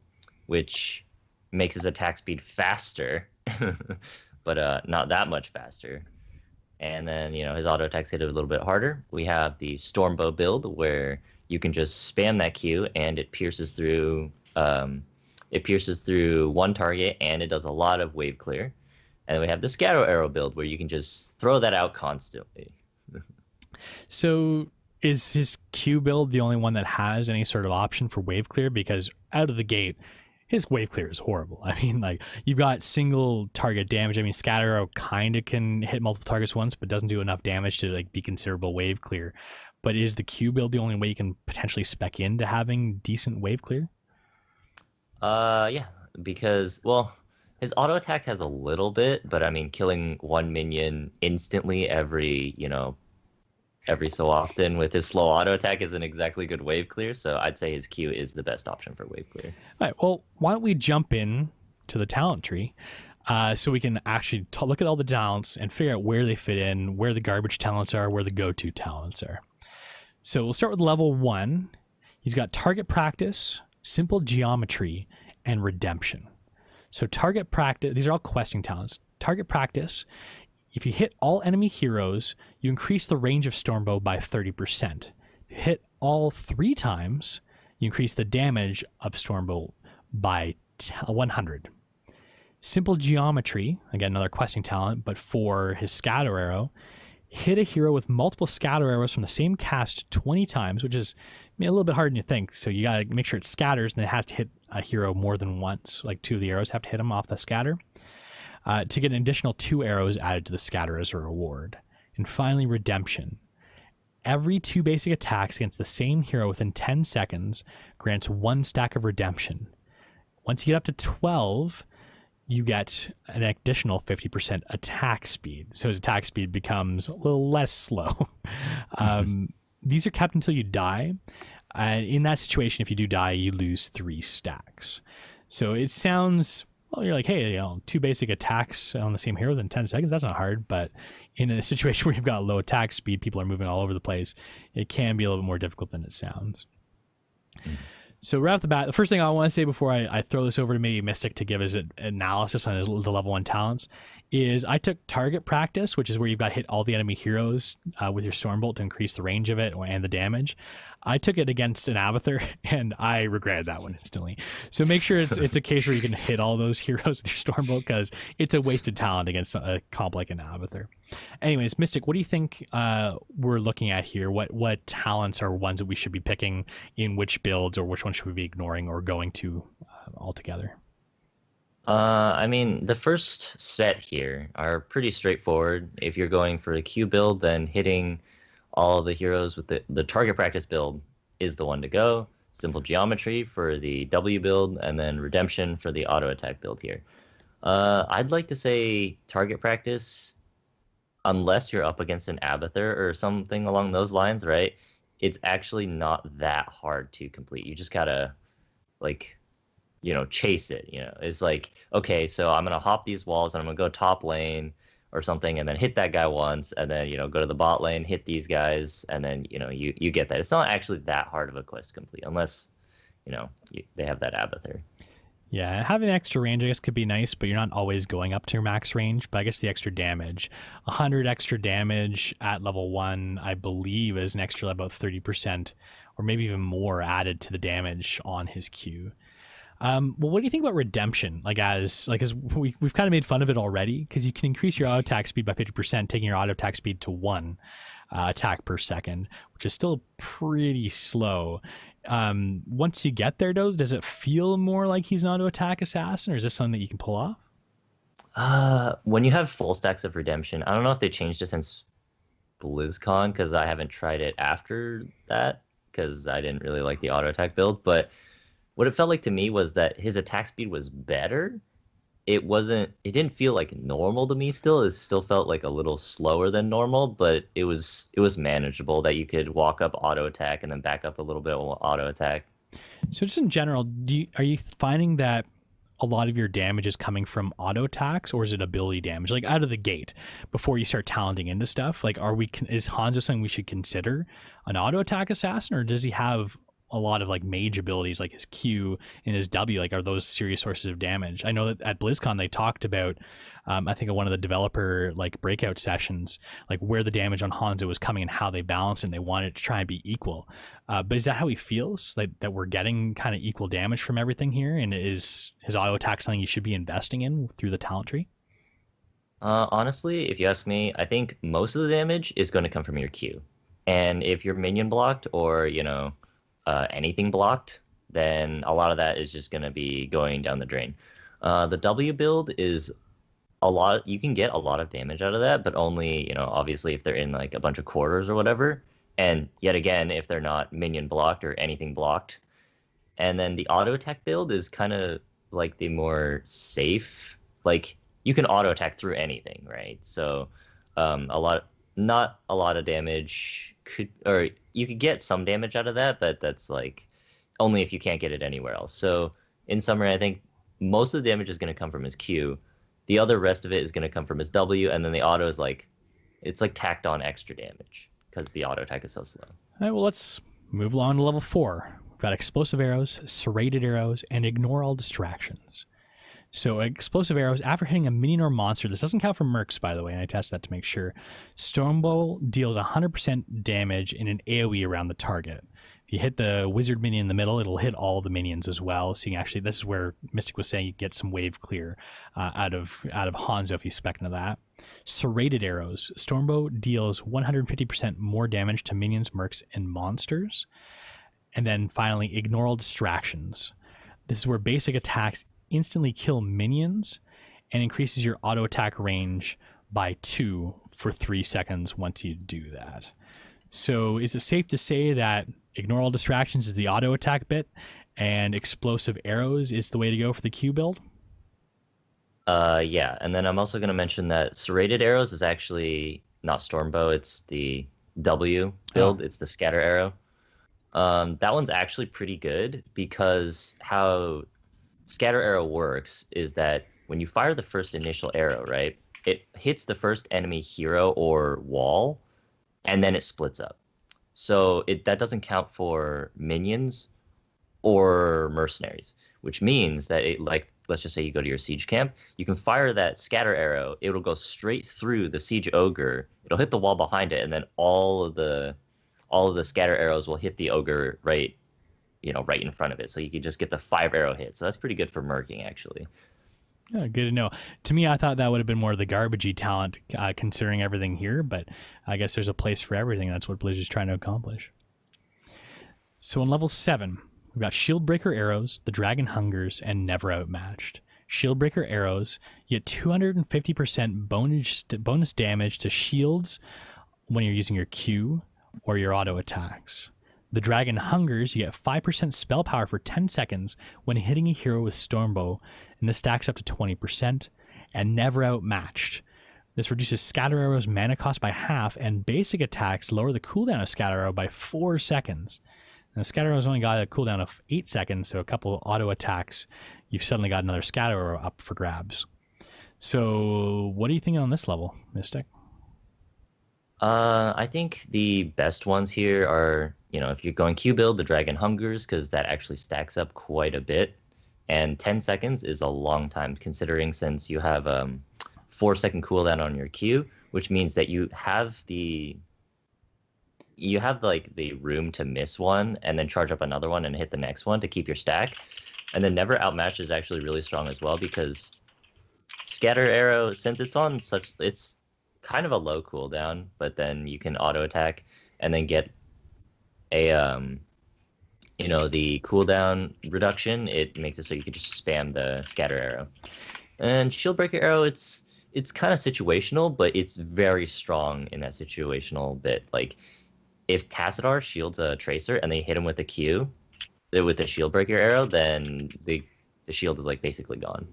which makes his attack speed faster, but not that much faster. And then, his auto attacks hit a little bit harder. We have the Stormbow build, where you can just spam that Q and it pierces through one target, and it does a lot of wave clear. And we have the Scatter Arrow build, where you can just throw that out constantly. So is his Q build the only one that has any sort of option for wave clear? Because out of the gate, his wave clear is horrible. I mean, like, you've got single target damage. I mean, Scatter Arrow kind of can hit multiple targets once, but doesn't do enough damage to like be considerable wave clear. But is the Q build the only way you can potentially spec into having decent wave clear? Yeah, because, well, his auto attack has a little bit, but I mean, killing one minion instantly every so often with his slow auto attack isn't exactly good wave clear. So I'd say his Q is the best option for wave clear. All right. Well, why don't we jump in to the talent tree, so we can actually look at all the talents and figure out where they fit in, where the garbage talents are, where the go-to talents are. So we'll start with level 1. He's got target practice, simple geometry, and redemption. So target practice, these are all questing talents. Target practice, if you hit all enemy heroes, you increase the range of Stormbow by 30%. If you hit all 3 times, you increase the damage of Stormbow by 100. Simple geometry, again, another questing talent, but for his Scatter Arrow, hit a hero with multiple Scatter Arrows from the same cast 20 times, which is a little bit harder than you think. So you got to make sure it scatters, and it has to hit a hero more than once. Like 2 of the arrows have to hit him off the scatter. To get an additional 2 arrows added to the scatter as a reward. And finally, redemption. Every 2 basic attacks against the same hero within 10 seconds grants 1 stack of redemption. Once you get up to 12, you get an additional 50% attack speed. So his attack speed becomes a little less slow. These are kept until you die. In that situation, if you do die, you lose 3 stacks. So it sounds... Well, you're like, hey, 2 basic attacks on the same hero within 10 seconds, that's not hard. But in a situation where you've got low attack speed, people are moving all over the place, it can be a little bit more difficult than it sounds. So right off the bat, the first thing I want to say before I throw this over to maybe Mystic to give his analysis on the level 1 talents is I took target practice, which is where you've got to hit all the enemy heroes with your Stormbolt to increase the range of it and the damage. I took it against an Abathur, and I regretted that one instantly. So make sure it's a case where you can hit all those heroes with your Stormbolt, because it's a wasted talent against a comp like an Abathur. Anyways, Mystic, what do you think we're looking at here? What talents are ones that we should be picking in which builds, or which ones should we be ignoring or going to altogether? I mean, the first set here are pretty straightforward. If you're going for a Q build, then hitting all the heroes with the target practice build is the one to go. Simple geometry for the W build, and then redemption for the auto attack build here. I'd like to say target practice, unless you're up against an Abathur or something along those lines, right? It's actually not that hard to complete. You just gotta, chase it. It's like, okay, so I'm gonna hop these walls and I'm gonna go top lane or something, and then hit that guy once, and then go to the bot lane, hit these guys, and then you get that. It's not actually that hard of a quest to complete, unless they have that Abathur. Yeah, having extra range I guess could be nice, but you're not always going up to your max range. But I guess the extra damage, 100 extra damage at level 1, I believe, is an extra about 30%, or maybe even more added to the damage on his Q. Well, what do you think about redemption? As we've kind of made fun of it already, because you can increase your auto attack speed by 50%, taking your auto attack speed to 1 attack per second, which is still pretty slow. Once you get there, though, does it feel more like he's an auto attack assassin, or is this something that you can pull off? When you have full stacks of redemption, I don't know if they changed it since BlizzCon, because I haven't tried it after that, because I didn't really like the auto attack build, but what it felt like to me was that his attack speed was better. It didn't feel like normal to me still. It still felt like a little slower than normal, but it was manageable, that you could walk up auto attack and then back up a little bit auto attack. So just in general, are you finding that a lot of your damage is coming from auto attacks, or is it ability damage, like out of the gate before you start talenting into stuff? Like, is Hanzo something we should consider an auto attack assassin, or does he have a lot of like mage abilities like his Q and his W? Like, are those serious sources of damage? I know that at BlizzCon they talked about, I think at one of the developer like breakout sessions, like where the damage on Hanzo was coming and how they balanced it, and they wanted to try and be equal. But is that how he feels, like that we're getting kind of equal damage from everything here? And is his auto attack something you should be investing in through the talent tree? Honestly, if you ask me, I think most of the damage is going to come from your Q. And if you're minion blocked or, anything blocked, then a lot of that is just going to be going down the drain. The W build is a lot. You can get a lot of damage out of that, but only, obviously if they're in like a bunch of quarters or whatever. And yet again, if they're not minion blocked or anything blocked. And then the auto attack build is kind of like the more safe. Like, you can auto attack through anything, right? So not a lot of damage you could get some damage out of that, but that's like only if you can't get it anywhere else. So in summary, I think most of the damage is going to come from his Q. The other rest of it is going to come from his W, and then the auto is like, it's like tacked on extra damage because the auto attack is so slow. All right, well, let's move along to level 4. We've got explosive arrows, serrated arrows, and ignore all distractions. So explosive arrows, after hitting a minion or monster, this doesn't count for mercs, by the way, and I tested that to make sure. Stormbow deals 100% damage in an AoE around the target. If you hit the wizard minion in the middle, it'll hit all the minions as well. So you can actually, this is where Mystic was saying you get some wave clear out of Hanzo if you spec into that. Serrated arrows, Stormbow deals 150% more damage to minions, mercs, and monsters. And then finally, ignore all distractions. This is where basic attacks instantly kill minions and increases your auto attack range by 2 for 3 seconds once you do that. So is it safe to say that ignore all distractions is the auto attack bit and explosive arrows is the way to go for the Q build? Yeah, and then I'm also going to mention that serrated arrows is actually not Stormbow, it's the W build. It's the scatter arrow. That one's actually pretty good because how scatter arrow works is that when you fire the first initial arrow, right, it hits the first enemy hero or wall, and then it splits up. So that doesn't count for minions or mercenaries, which means that let's just say you go to your siege camp, you can fire that scatter arrow, it'll go straight through the siege ogre, it'll hit the wall behind it, and then all of the scatter arrows will hit the ogre right in front of it. So you could just get the 5 arrow hit. So that's pretty good for merking, actually. Yeah, good to know. To me, I thought that would have been more of the garbagey talent, considering everything here, but I guess there's a place for everything. That's what Blizzard's trying to accomplish. So on level 7, we've got Shieldbreaker arrows, the Dragon Hungers, and Never Outmatched. Shieldbreaker arrows, you get 250% bonus damage to shields when you're using your Q or your auto attacks. The Dragon Hungers, you get 5% spell power for 10 seconds when hitting a hero with Stormbow, and this stacks up to 20%, and Never Outmatched. This reduces Scatter Arrow's mana cost by half, and basic attacks lower the cooldown of Scatter Arrow by 4 seconds. Now, Scatter Arrow's only got a cooldown of 8 seconds, so a couple auto attacks, you've suddenly got another Scatter Arrow up for grabs. So, what are you thinking on this level, Mystic? I think the best ones here are, if you're going Q build, the Dragon Hungers, because that actually stacks up quite a bit. And 10 seconds is a long time, considering since you have 4-second cooldown on your Q, which means that you have the room to miss one and then charge up another one and hit the next one to keep your stack. And then Never Outmatched is actually really strong as well, because Scatter Arrow, since it's kind of a low cooldown, but then you can auto attack and then get a the cooldown reduction. It makes it so you can just spam the scatter arrow. And Shieldbreaker arrow, it's kind of situational, but it's very strong in that situational bit. Like, if Tassadar shields a tracer and they hit him with a Q with the Shieldbreaker arrow, then the shield is like basically gone.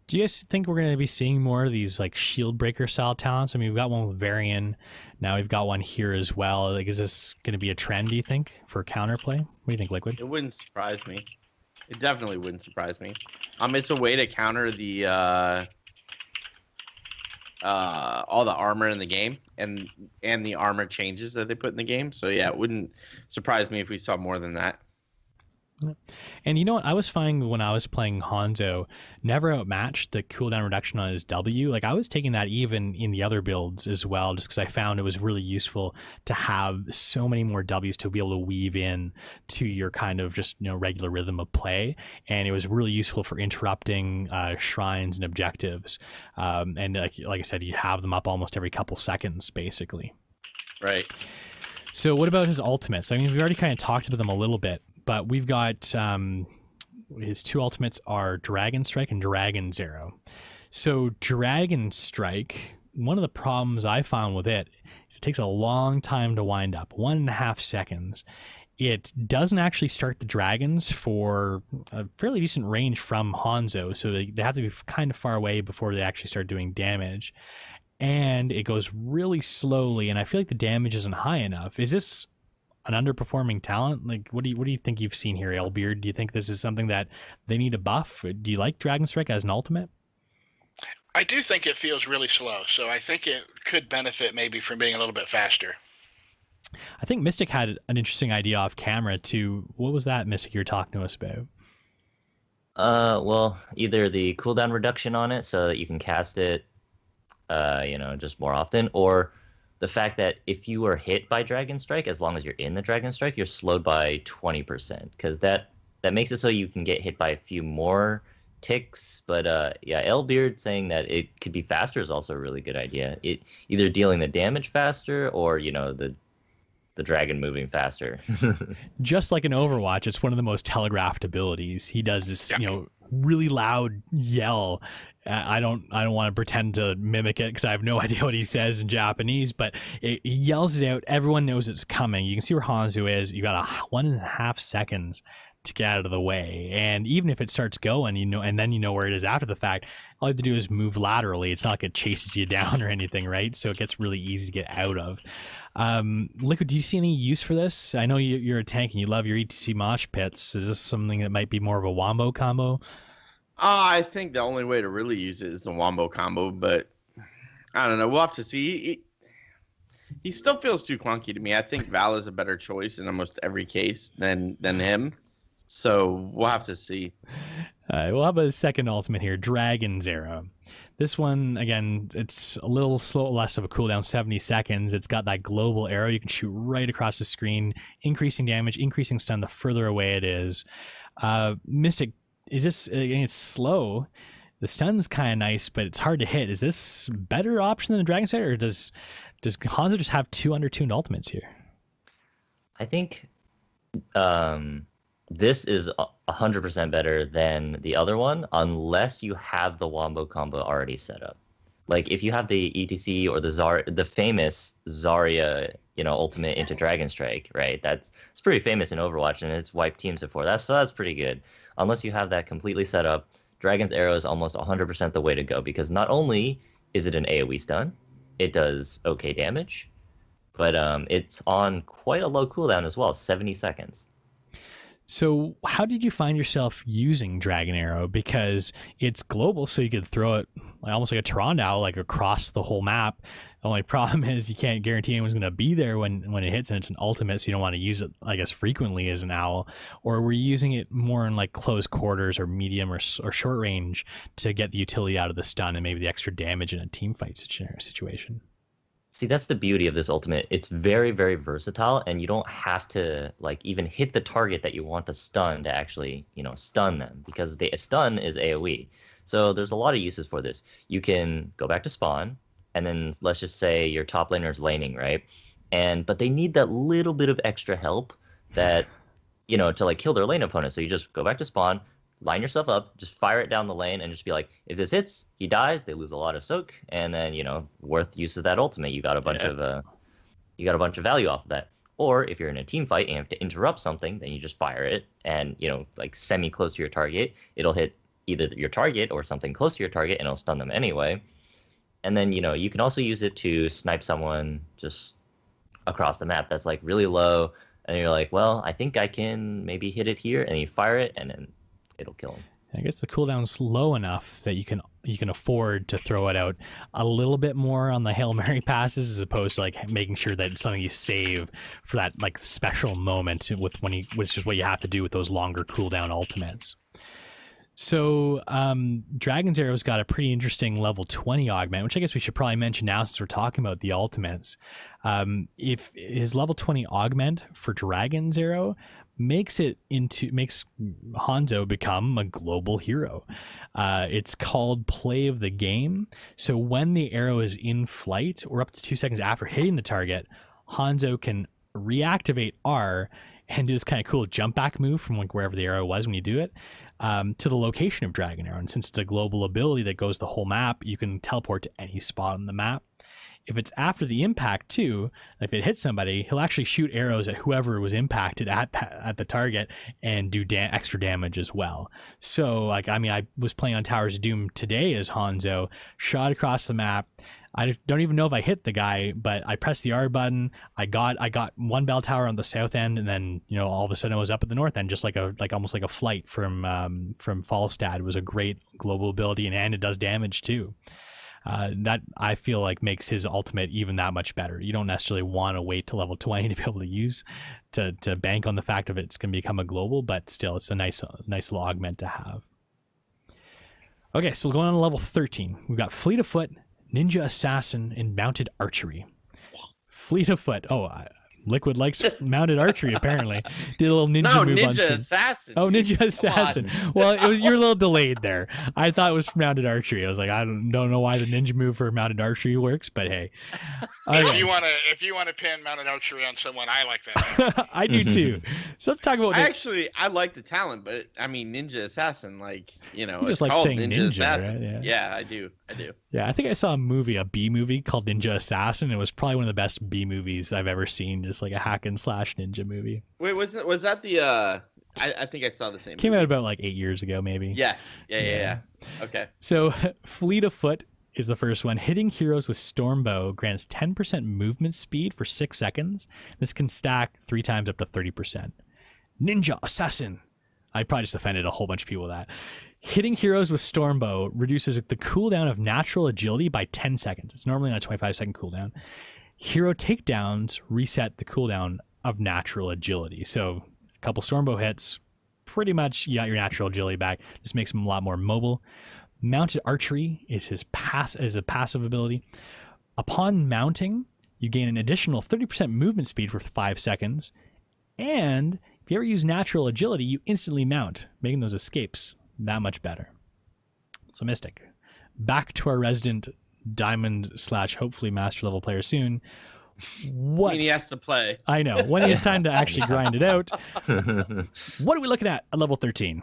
Do you guys think we're going to be seeing more of these like Shieldbreaker style talents? I mean, we've got one with Varian. Now we've got one here as well. Like, is this going to be a trend, do you think, for counterplay? What do you think, LiQuiud? It wouldn't surprise me. It definitely wouldn't surprise me. It's a way to counter the all the armor in the game and the armor changes that they put in the game. So yeah, it wouldn't surprise me if we saw more than that. And you know what? I was finding when I was playing Hanzo, never outmatched the cooldown reduction on his W. Like I was taking that even in the other builds as well, just because I found it was really useful to have so many more Ws to be able to weave in to your kind of just regular rhythm of play. And it was really useful for interrupting shrines and objectives. And like I said, you have them up almost every couple seconds, basically. Right. So what about his ultimates? I mean, we've already kind of talked about them a little bit. But we've got his two ultimates are Dragon Strike and Dragon's Arrow. So Dragon Strike, one of the problems I found with it is it takes a long time to wind up, 1.5 seconds. It doesn't actually start the dragons for a fairly decent range from Hanzo, so they have to be kind of far away before they actually start doing damage. And it goes really slowly, and I feel like the damage isn't high enough. Is this an underperforming talent? Like, what do you think you've seen here, Alebeard? Do you think this is something that they need to buff? Do you like Dragon Strike as an ultimate? I do think it feels really slow, so I think it could benefit maybe from being a little bit faster. I think Mystic had an interesting idea off camera too. What was that, Mystic, you were talking to us about? Well, either the cooldown reduction on it so that you can cast it, just more often, or the fact that if you are hit by Dragon Strike, as long as you're in the Dragon Strike, you're slowed by 20%, because that makes it so you can get hit by a few more ticks. But Alebeard saying that it could be faster is also a really good idea. It either dealing the damage faster or the dragon moving faster. Just like in Overwatch, it's one of the most telegraphed abilities. He does this, really loud yell. I don't want to pretend to mimic it because I have no idea what he says in Japanese, but he yells it out. Everyone knows it's coming. You can see where Hanzo is. You got 1.5 seconds to get out of the way. And even if it starts going, and then you know where it is after the fact, all you have to do is move laterally. It's not like it chases you down or anything, right? So it gets really easy to get out of. LiQuiuD, do you see any use for this? I know you're a tank and you love your ETC mosh pits. Is this something that might be more of a wombo combo? I think the only way to really use it is the wombo combo, but I don't know. We'll have to see. He still feels too clunky to me. I think Val is a better choice in almost every case than him. So we'll have to see. We'll have a second ultimate here, Dragon's Arrow. This one, again, it's a little less of a cooldown, 70 seconds. It's got that global arrow. You can shoot right across the screen, increasing damage, increasing stun the further away it is. Mystic, is this, again, it's slow. The stun's kind of nice, but it's hard to hit. Is this a better option than the Dragon Strike, or does Hanzo just have two undertuned ultimates here? I think this is 100% better than the other one, unless you have the wombo combo already set up. Like if you have the ETC or the famous Zarya, ultimate into Dragon Strike, right? It's pretty famous in Overwatch and it's wiped teams before. That's pretty good. Unless you have that completely set up, Dragon's Arrow is almost 100% the way to go, because not only is it an AoE stun, it does okay damage, but it's on quite a low cooldown as well, 70 seconds. So how did you find yourself using Dragon Arrow? Because it's global, so you could throw it almost like a Tyrande like across the whole map. The only problem is you can't guarantee anyone's going to be there when it hits, and it's an ultimate, so you don't want to use it, I guess, frequently as an owl. Or were you using it more in like close quarters or medium or short range to get the utility out of the stun and maybe the extra damage in a team fight situation? See, that's the beauty of this ultimate. It's very, very versatile, and you don't have to even hit the target that you want to stun to actually, stun them, because the stun is AoE. So there's a lot of uses for this. You can go back to spawn, and then let's just say your top laner's laning, right? But they need that little bit of extra help that, to kill their lane opponent. So you just go back to spawn, line yourself up, just fire it down the lane, and just be like, if this hits, he dies, they lose a lot of soak, and then, worth use of that ultimate. You got a bunch of value off of that. Or if you're in a team fight and you have to interrupt something, then you just fire it, and, semi close to your target, it'll hit either your target or something close to your target, and it'll stun them anyway. And then, you can also use it to snipe someone just across the map that's really low, and you're like, well, I think I can maybe hit it here, and you fire it, and then it'll kill him. I guess the cooldown's low enough that you can afford to throw it out a little bit more on the Hail Mary passes, as opposed to like making sure that it's something you save for that like special moment which is what you have to do with those longer cooldown ultimates. So Dragon's Arrow's got a pretty interesting level 20 augment, which I guess we should probably mention now since we're talking about the ultimates. If his level 20 augment for Dragon's Arrow makes Hanzo become a global hero. It's called Play of the Game. So when the arrow is in flight or up to 2 seconds after hitting the target, Hanzo can reactivate R and do this kind of cool jump back move from like wherever the arrow was when you do it to the location of Dragon Arrow. And since it's a global ability that goes the whole map, you can teleport to any spot on the map. If it's after the impact too, if it hits somebody, he'll actually shoot arrows at whoever was impacted at the target and do extra damage as well. So like, I mean, I was playing on Towers of Doom today as Hanzo, shot across the map. I don't even know if I hit the guy, but I pressed the R button. I got one bell tower on the south end, and then all of a sudden I was up at the north end, just almost like a flight from Falstad. It was a great global ability, and it does damage too. That I feel like makes his ultimate even that much better. You don't necessarily want to wait to level 20 to be able to use to bank on the fact of it's going to become a global, but still it's a nice little augment to have. Okay, so going on to level 13, we've got Fleet of Foot, Ninja Assassin, and Mounted Archery. Fleet of Foot. LiQuiud likes mounted archery, apparently. Did a little ninja move on screen. Ninja Assassin. Oh, Ninja Assassin. Well, you're a little delayed there. I thought it was mounted archery. I was like, I don't know why the ninja move for mounted archery works, but hey. If you want to pin mounted archery on someone, I like that. I do too. So let's talk about. I like the talent, but I mean, Ninja Assassin, just it's like called saying Ninja Assassin. Right? Yeah, I do. Yeah, I think I saw a B movie called Ninja Assassin. It was probably one of the best B movies I've ever seen. Just like a hack and slash ninja movie. Wait, was that the? I think I saw the same. Came movie. out about like 8 years ago, maybe. Yes. Yeah. Okay. So Fleet of Foot is the first one. Hitting heroes with Stormbow grants 10% movement speed for 6 seconds. This can stack 3 times up to 30%. Ninja Assassin. I probably just offended a whole bunch of people with that. Hitting heroes with Stormbow reduces the cooldown of natural agility by 10 seconds. It's normally on a 25-second cooldown. Hero takedowns reset the cooldown of natural agility. So a couple Stormbow hits, pretty much you got your natural agility back. This makes him a lot more mobile. Mounted Archery is a passive ability. Upon mounting, you gain an additional 30% movement speed for 5 seconds. And if you ever use natural agility, you instantly mount, making those escapes that much better. So Mystic, back to our resident diamond / hopefully master level player soon. What? I mean, he has to play. I know. When it's time to actually grind it out, what are we looking at level 13?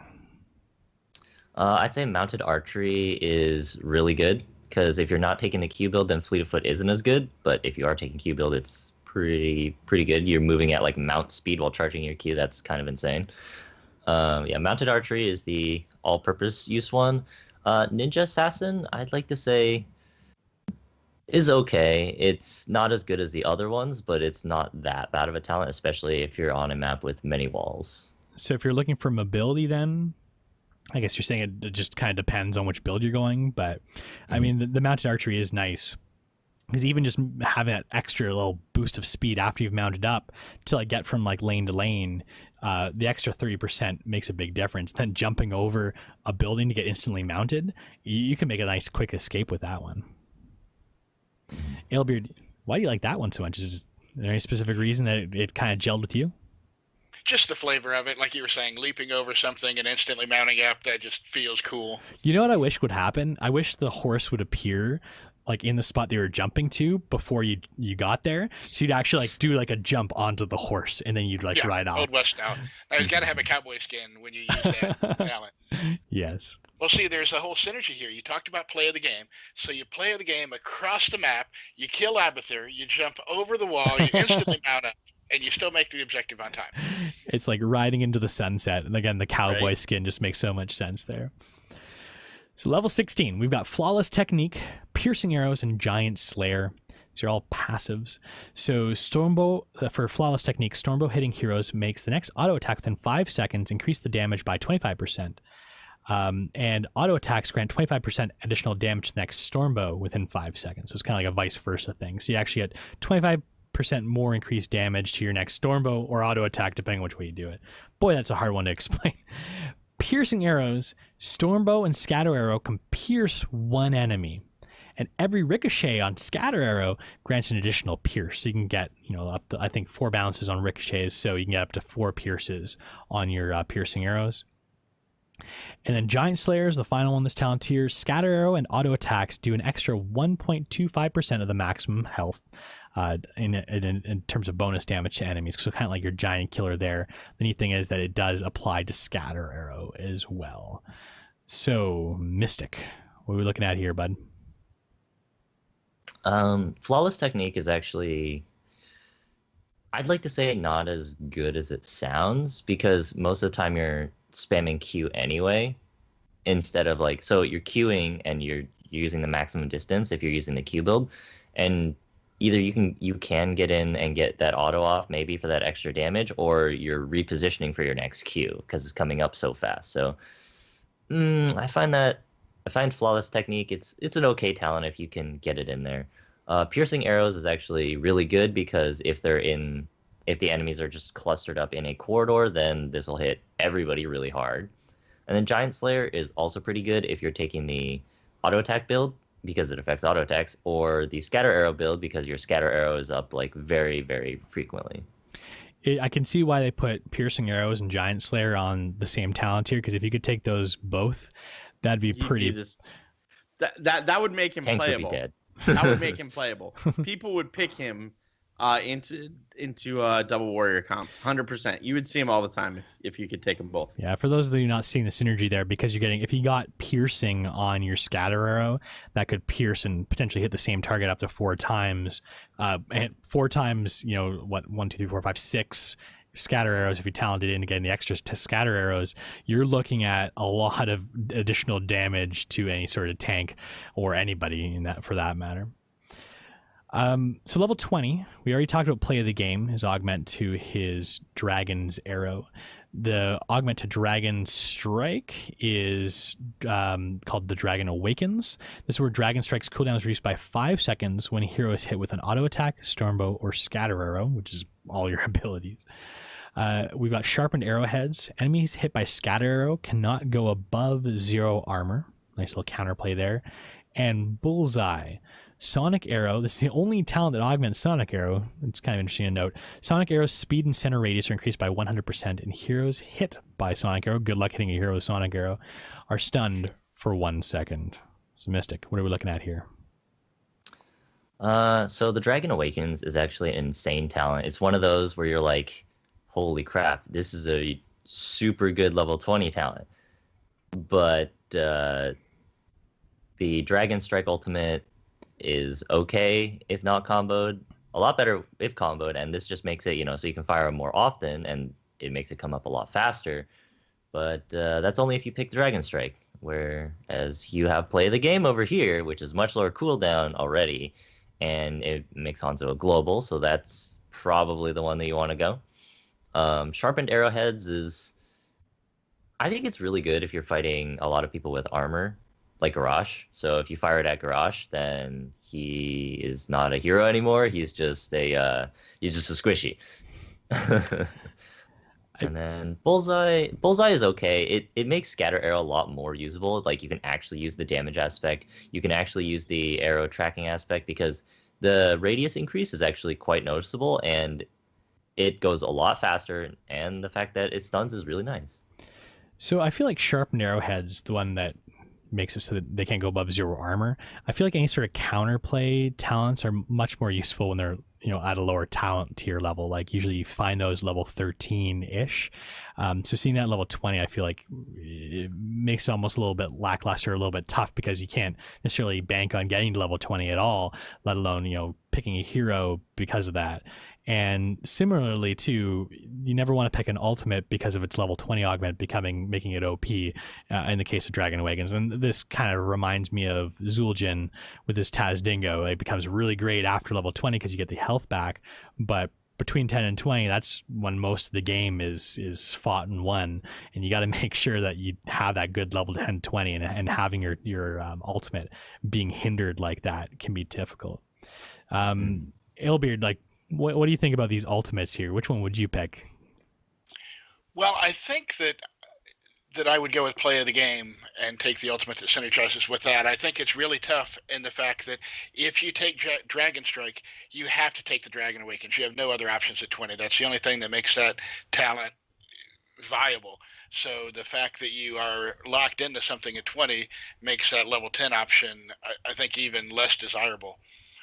I'd say Mounted Archery is really good, because if you're not taking the Q build, then Fleet of Foot isn't as good. But if you are taking Q build, it's pretty good. You're moving at like mount speed while charging your Q. That's kind of insane. Mounted Archery is the all-purpose use one. Ninja Assassin, I'd like to say, is okay. It's not as good as the other ones, but it's not that bad of a talent, especially if you're on a map with many walls. So if you're looking for mobility, then I guess you're saying it just kind of depends on which build you're going. But I mean, the mounted archery is nice, because even just having that extra little boost of speed after you've mounted up to like get from like lane to lane, the extra 30% makes a big difference. Then jumping over a building to get instantly mounted, you can make a nice quick escape with that one. Alebeard, why do you like that one so much? Is there any specific reason that it kind of gelled with you? Just the flavor of it, like you were saying, leaping over something and instantly mounting up, that just feels cool. You know what I wish would happen? I wish the horse would appear like in the spot they were jumping to before you got there, so you'd actually like do like a jump onto the horse and then you'd like ride off. Old West style. Now you've got to have a cowboy skin when you use that talent. Yes. Well, see, there's a whole synergy here. You talked about play of the game. So you play the game across the map, you kill Abathur, you jump over the wall, you instantly mount up, and you still make the objective on time. It's like riding into the sunset. And again, the cowboy skin just makes so much sense there. So level 16, we've got Flawless Technique, Piercing Arrows, and Giant Slayer. These are all passives. So Stormbow, for Flawless Technique, Stormbow hitting heroes makes the next auto attack within 5 seconds increase the damage by 25%. And auto attacks grant 25% additional damage to the next Stormbow within 5 seconds. So it's kind of like a vice versa thing. So you actually get 25% more increased damage to your next Stormbow or auto attack, depending on which way you do it. Boy, that's a hard one to explain. Piercing arrows, Stormbow and Scatter Arrow can pierce one enemy. And every ricochet on Scatter Arrow grants an additional pierce. So you can get, up to, I think, 4 bounces on ricochets. So you can get up to 4 pierces on your piercing arrows. And then Giant Slayers, the final one in this talent tier, Scatter Arrow and auto attacks do an extra 1.25% of the maximum health in terms of bonus damage to enemies. So kind of like your giant killer there. The neat thing is that it does apply to Scatter Arrow as well. So Mystic, what are we looking at here, bud? Flawless Technique is actually, I'd like to say, not as good as it sounds, because most of the time you're spamming Q anyway, instead of so you're queuing and you're using the maximum distance if you're using the Q build, and either you can get in and get that auto off maybe for that extra damage, or you're repositioning for your next Q because it's coming up so fast. So I find Flawless Technique, it's an okay talent if you can get it in there. Piercing Arrows is actually really good, because if the enemies are just clustered up in a corridor, then this will hit everybody really hard. And then Giant Slayer is also pretty good if you're taking the auto attack build, because it affects auto attacks, or the Scatter Arrow build, because your Scatter Arrow is up very, very frequently. I can see why they put Piercing Arrows and Giant Slayer on the same talent tier, because if you could take those both, that'd be pretty. That would make him Tank playable. would be dead. That would make him playable. People would pick him into double warrior comps, 100%. You would see him all the time if you could take them both. Yeah, for those of you not seeing the synergy there, because you're getting, if you got piercing on your Scatter Arrow, that could pierce and potentially hit the same target up to 4 times. And 4 times, 1, 2, 3, 4, 5, 6 Scatter Arrows. If you talented in to get the extra Scatter Arrows, you're looking at a lot of additional damage to any sort of tank or anybody in that, for that matter. So level 20, we already talked about play of the game, his augment to his Dragon's Arrow. The augment to Dragon Strike is called the Dragon Awakens. This is where Dragon Strike's cooldown is reduced by 5 seconds when a hero is hit with an auto attack, Stormbow, or Scatter Arrow, which is all your abilities. We've got Sharpened Arrowheads. Enemies hit by Scatter Arrow cannot go above 0 armor. Nice little counterplay there. And Bullseye. Sonic Arrow, this is the only talent that augments Sonic Arrow. It's kind of interesting to note. Sonic Arrow's speed and center radius are increased by 100%, and heroes hit by Sonic Arrow, good luck hitting a hero with Sonic Arrow, are stunned for 1 second. So Mystic, what are we looking at here? So the Dragon Awakens is actually an insane talent. It's one of those where you're like, holy crap, this is a super good level 20 talent. But the Dragon Strike Ultimate is okay if not comboed, a lot better if comboed, and this just makes it, so you can fire them more often, and it makes it come up a lot faster. But that's only if you pick Dragon Strike, whereas you have Play of the Game over here, which is much lower cooldown already, and it makes Hanzo a global, so that's probably the one that you want to go. Sharpened Arrowheads is, I think it's really good if you're fighting a lot of people with armor, like Garrosh. So if you fire it at Garrosh, then he is not a hero anymore. He's just a squishy. And then Bullseye is okay. It makes Scatter Arrow a lot more usable. Like, you can actually use the damage aspect. You can actually use the arrow tracking aspect, because the radius increase is actually quite noticeable, and it goes a lot faster, and the fact that it stuns is really nice. So I feel like Sharpened Arrowhead's the one that makes it so that they can't go above 0 armor. I feel like any sort of counterplay talents are much more useful when they're, at a lower talent tier level. Like, usually you find those level 13-ish. So seeing that level 20, I feel like it makes it almost a little bit lackluster, a little bit tough, because you can't necessarily bank on getting to level 20 at all, let alone, picking a hero because of that. And similarly, too, you never want to pick an ultimate because of its level 20 augment making it OP in the case of Dragon Awakens. And this kind of reminds me of Zul'jin with his Taz Dingo. It becomes really great after level 20 because you get the health back, but between 10 and 20, that's when most of the game is fought and won, and you got to make sure that you have that good level 10, 20, and having your ultimate being hindered like that can be difficult. Alebeard, like, what do you think about these ultimates here? Which one would you pick? Well, I think that I would go with play of the game and take the ultimate that synergizes with that. I think it's really tough in the fact that if you take Dragon Strike, you have to take the Dragon Awakens. You have no other options at 20. That's the only thing that makes that talent viable. So the fact that you are locked into something at 20 makes that level 10 option, I think, even less desirable.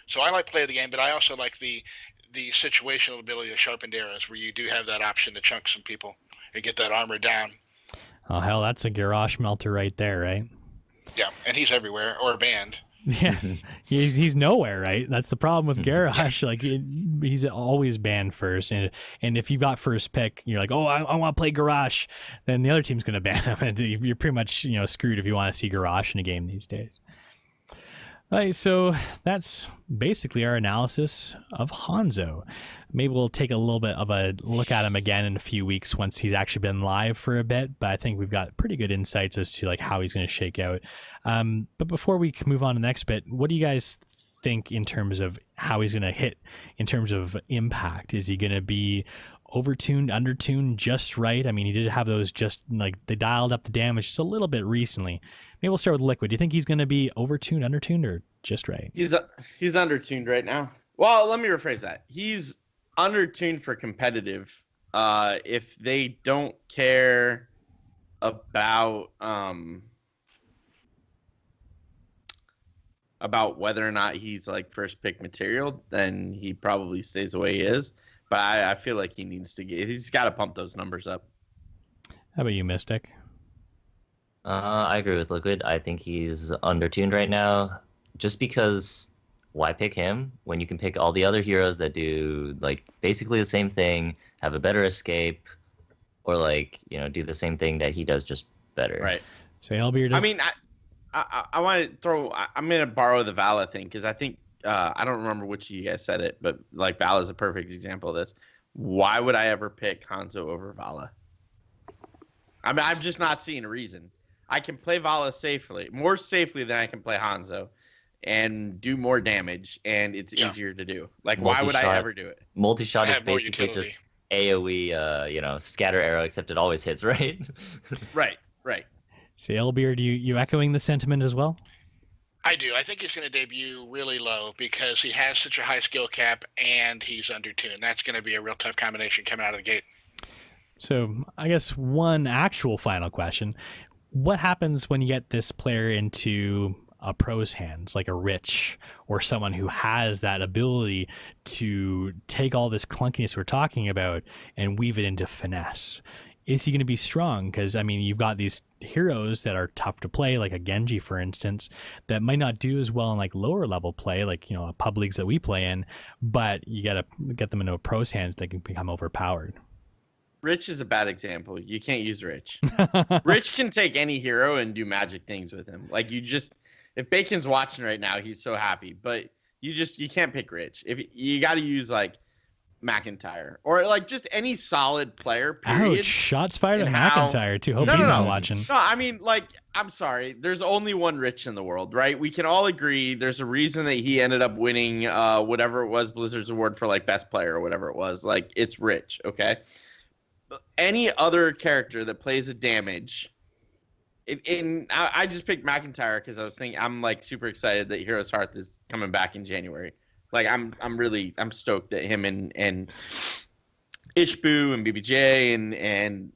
So I like play of the game, but I also like the situational ability of sharpened arrows, where you do have that option to chunk some people and get that armor down. Oh, hell, that's a Garrosh melter right there, right? Yeah, and he's everywhere, or banned. Yeah, he's nowhere, right? That's the problem with Garrosh. Like, he's always banned first, and if you got first pick, you're like, oh, I want to play Garrosh, then the other team's going to ban him, and you're pretty much screwed if you want to see Garrosh in a game these days. All right, so that's basically our analysis of Hanzo. Maybe we'll take a little bit of a look at him again in a few weeks once he's actually been live for a bit, but I think we've got pretty good insights as to like how he's going to shake out. But before we move on to the next bit, what do you guys think in terms of how he's going to hit in terms of impact? Is he going to be overtuned, undertuned, just right? I mean, he did have those, just like they dialed up the damage just a little bit recently. Maybe we'll start with LiQuid. Do you think he's going to be overtuned, undertuned, or just right? He's undertuned right now. Well, let me rephrase that. He's undertuned for competitive. If they don't care about whether or not he's like first pick material, then he probably stays the way he is. But I feel like he's got to pump those numbers up. How about you, Mystic? I agree with LiQuid. I think he's undertuned right now, just because why pick him when you can pick all the other heroes that do like basically the same thing, have a better escape, or like do the same thing that he does, just better. Right. So Alebeard does... I mean, I want to throw. I'm gonna borrow the Vala thing because I think I don't remember which of you guys said it, but like Vala is a perfect example of this. Why would I ever pick Hanzo over Vala? I mean, I'm just not seeing a reason. I can play Vala more safely than I can play Hanzo, and do more damage, and it's easier to do. Like, why would I ever do it? Multi-shot is basically just AoE, scatter arrow, except it always hits, right? Right. So Alebeard, you echoing the sentiment as well? I do. I think he's going to debut really low because he has such a high skill cap and he's undertuned. That's going to be a real tough combination coming out of the gate. So I guess one actual final question. What happens when you get this player into a pro's hands, like a Rich or someone who has that ability to take all this clunkiness we're talking about and weave it into finesse? Is he going to be strong? Because, I mean, you've got these heroes that are tough to play, like a Genji, for instance, that might not do as well in like lower level play, like, pub leagues that we play in, but you got to get them into a pro's hands that can become overpowered. Rich is a bad example. You can't use Rich. Rich can take any hero and do magic things with him. Like, if Bacon's watching right now, he's so happy, but you can't pick Rich. If you got to use like McIntyre or like just any solid player, period. Ouch, shots fired at McIntyre too. Hope he's not watching. No, I mean, like, I'm sorry. There's only one Rich in the world, right? We can all agree there's a reason that he ended up winning whatever it was, Blizzard's award for like best player or whatever it was. Like, it's Rich, okay? Any other character that plays a damage, I just picked McIntyre because I was thinking I'm like super excited that Hero's Hearth is coming back in January. Like, I'm stoked that him and Ishbu and BBJ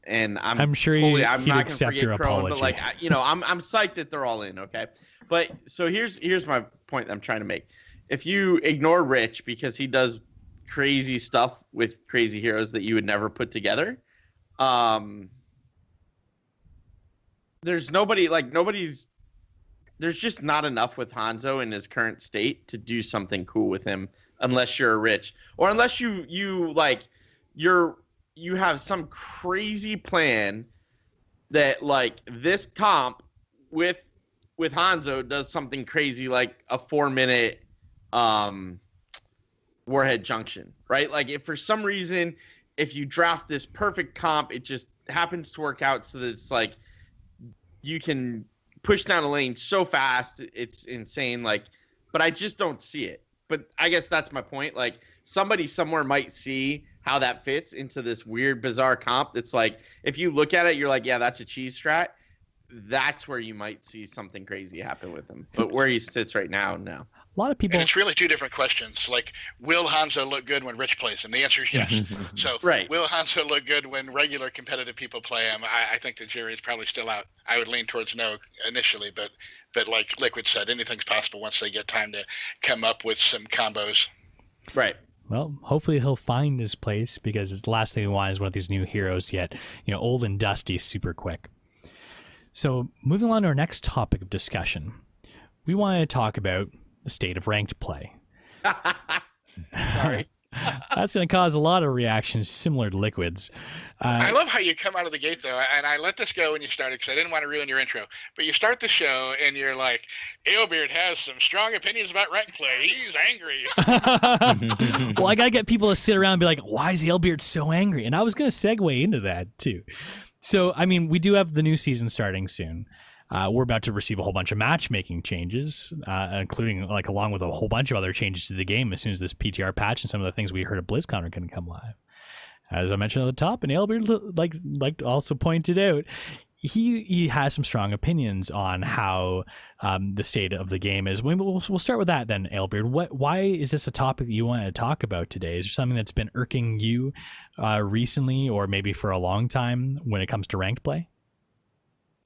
and I'm sure I'm not gonna forget Crone, but like I'm psyched that they're all in. Okay, but so here's my point that I'm trying to make. If you ignore Rich because he does crazy stuff with crazy heroes that you would never put together, there's just not enough with Hanzo in his current state to do something cool with him unless you're a Rich, or unless you have some crazy plan that like this comp with Hanzo does something crazy like a 4-minute Warhead Junction, right? Like if for some reason, if you draft this perfect comp, it just happens to work out so that it's like you can push down a lane so fast, it's insane. Like, but I just don't see it. But I guess that's my point. Like somebody somewhere might see how that fits into this weird, bizarre comp. That's like, if you look at it, you're like, yeah, that's a cheese strat. That's where you might see something crazy happen with him. But where he sits right now, no. A lot of people. And it's really two different questions. Like, will Hanzo look good when Rich plays him? The answer is yes. So, will Hanzo look good when regular competitive people play him? I think the jury is probably still out. I would lean towards no initially, but like LiQuiud said, anything's possible once they get time to come up with some combos. Right. Well, hopefully he'll find his place, because it's the last thing we want is one of these new heroes yet, old and dusty super quick. So moving on to our next topic of discussion, we want to talk about the state of ranked play. Sorry. That's going to cause a lot of reactions similar to LiQuiud's. I love how you come out of the gate, though, and I let this go when you started because I didn't want to ruin your intro. But you start the show, and you're like, Alebeard has some strong opinions about ranked play. He's angry. Well, I got to get people to sit around and be like, why is Alebeard so angry? And I was going to segue into that, too. So, I mean, we do have the new season starting soon. We're about to receive a whole bunch of matchmaking changes, including along with a whole bunch of other changes to the game as soon as this PTR patch and some of the things we heard at BlizzCon are going to come live. As I mentioned at the top, and Alebeard like also pointed out, he has some strong opinions on how the state of the game is. We'll start with that then, Alebeard. Why is this a topic that you want to talk about today? Is there something that's been irking you recently, or maybe for a long time, when it comes to ranked play?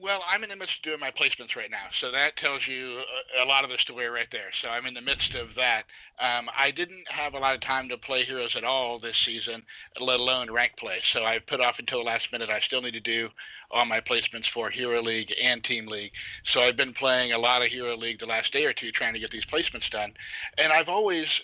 Well, I'm in the midst of doing my placements right now, so that tells you a lot of the story right there. So I'm in the midst of that. I didn't have a lot of time to play heroes at all this season, let alone rank play. So I put off until the last minute. I still need to do all my placements for Hero League and Team League. So I've been playing a lot of Hero League the last day or two trying to get these placements done. And I've always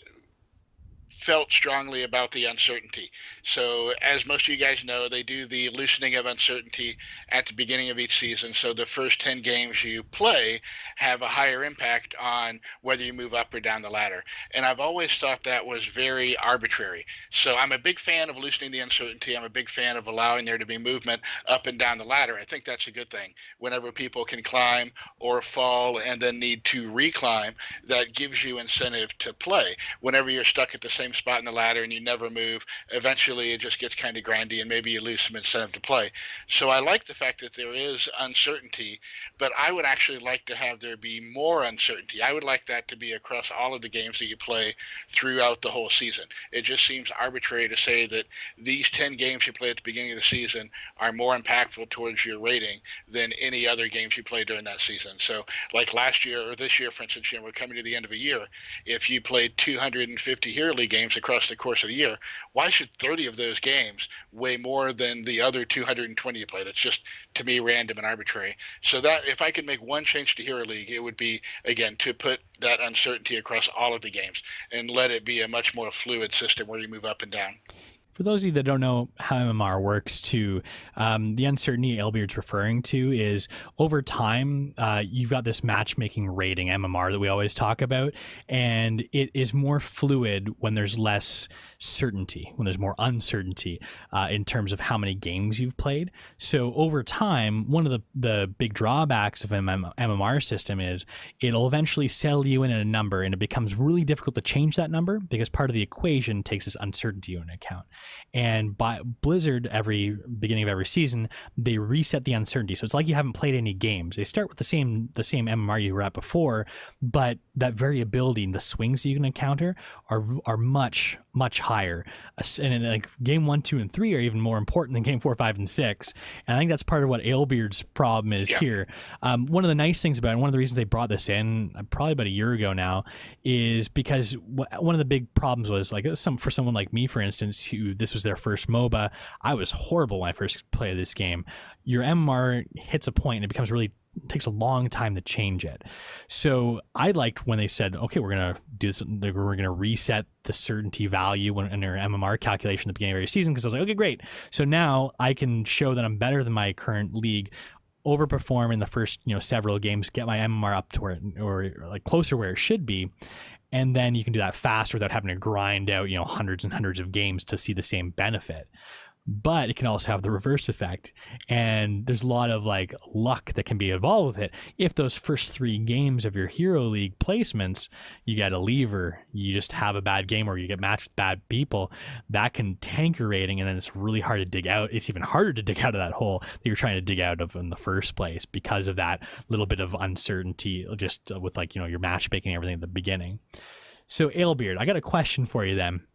felt strongly about the uncertainty. So as most of you guys know, they do the loosening of uncertainty at the beginning of each season. So the first 10 games you play have a higher impact on whether you move up or down the ladder. And I've always thought that was very arbitrary. So I'm a big fan of loosening the uncertainty. I'm a big fan of allowing there to be movement up and down the ladder. I think that's a good thing. Whenever people can climb or fall and then need to reclimb, that gives you incentive to play. Whenever you're stuck at the same spot in the ladder and you never move, eventually it just gets kind of grindy and maybe you lose some incentive to play. So I like the fact that there is uncertainty, but I would actually like to have there be more uncertainty. I would like that to be across all of the games that you play throughout the whole season. It just seems arbitrary to say that these 10 games you play at the beginning of the season are more impactful towards your rating than any other games you play during that season. So like last year or this year, for instance, we're coming to the end of a year. If you played 250 Hero League games across the course of the year, why should 30 of those games weigh more than the other 220 you played? It's just, to me, random and arbitrary. So that if I could make one change to Hero League, it would be, again, to put that uncertainty across all of the games and let it be a much more fluid system where you move up and down. For those of you that don't know how MMR works, too, the uncertainty Alebeard's referring to is over time, you've got this matchmaking rating, MMR, that we always talk about, and it is more fluid when there's less certainty, when there's more uncertainty in terms of how many games you've played. So over time, one of the big drawbacks of an MMR system is it'll eventually settle you in at a number, and it becomes really difficult to change that number because part of the equation takes this uncertainty into account. And by Blizzard, every beginning of every season, they reset the uncertainty. So it's like you haven't played any games. They start with the same MMR you were at before, but that variability and the swings that you can encounter are much higher. And like game 1, 2, and 3 are even more important than game 4, 5, and 6. And I think that's part of what Alebeard's problem is here. One of the nice things about it, and one of the reasons they brought this in probably about a year ago now, is because one of the big problems was like for someone like me, for instance, who this was their first MOBA. I was horrible when I first played this game. Your MMR hits a point and it becomes really takes a long time to change it. So I liked when they said, okay, we're going to do this. We're going to reset the certainty value in our MMR calculation at the beginning of every season. Because I was like, okay, great. So now I can show that I'm better than my current league, overperform in the first, several games, get my MMR up to where, or like closer where it should be. and then you can do that fast without having to grind out, hundreds and hundreds of games to see the same benefit. But it can also have the reverse effect, and there's a lot of like luck that can be involved with it. If those first 3 games of your Hero League placements, you get a lever, you just have a bad game, or you get matched with bad people, that can tank your rating, and then it's really hard to dig out. It's even harder to dig out of that hole that you're trying to dig out of in the first place, because of that little bit of uncertainty just with like, your matchmaking and everything at the beginning. So Alebeard, I got a question for you then.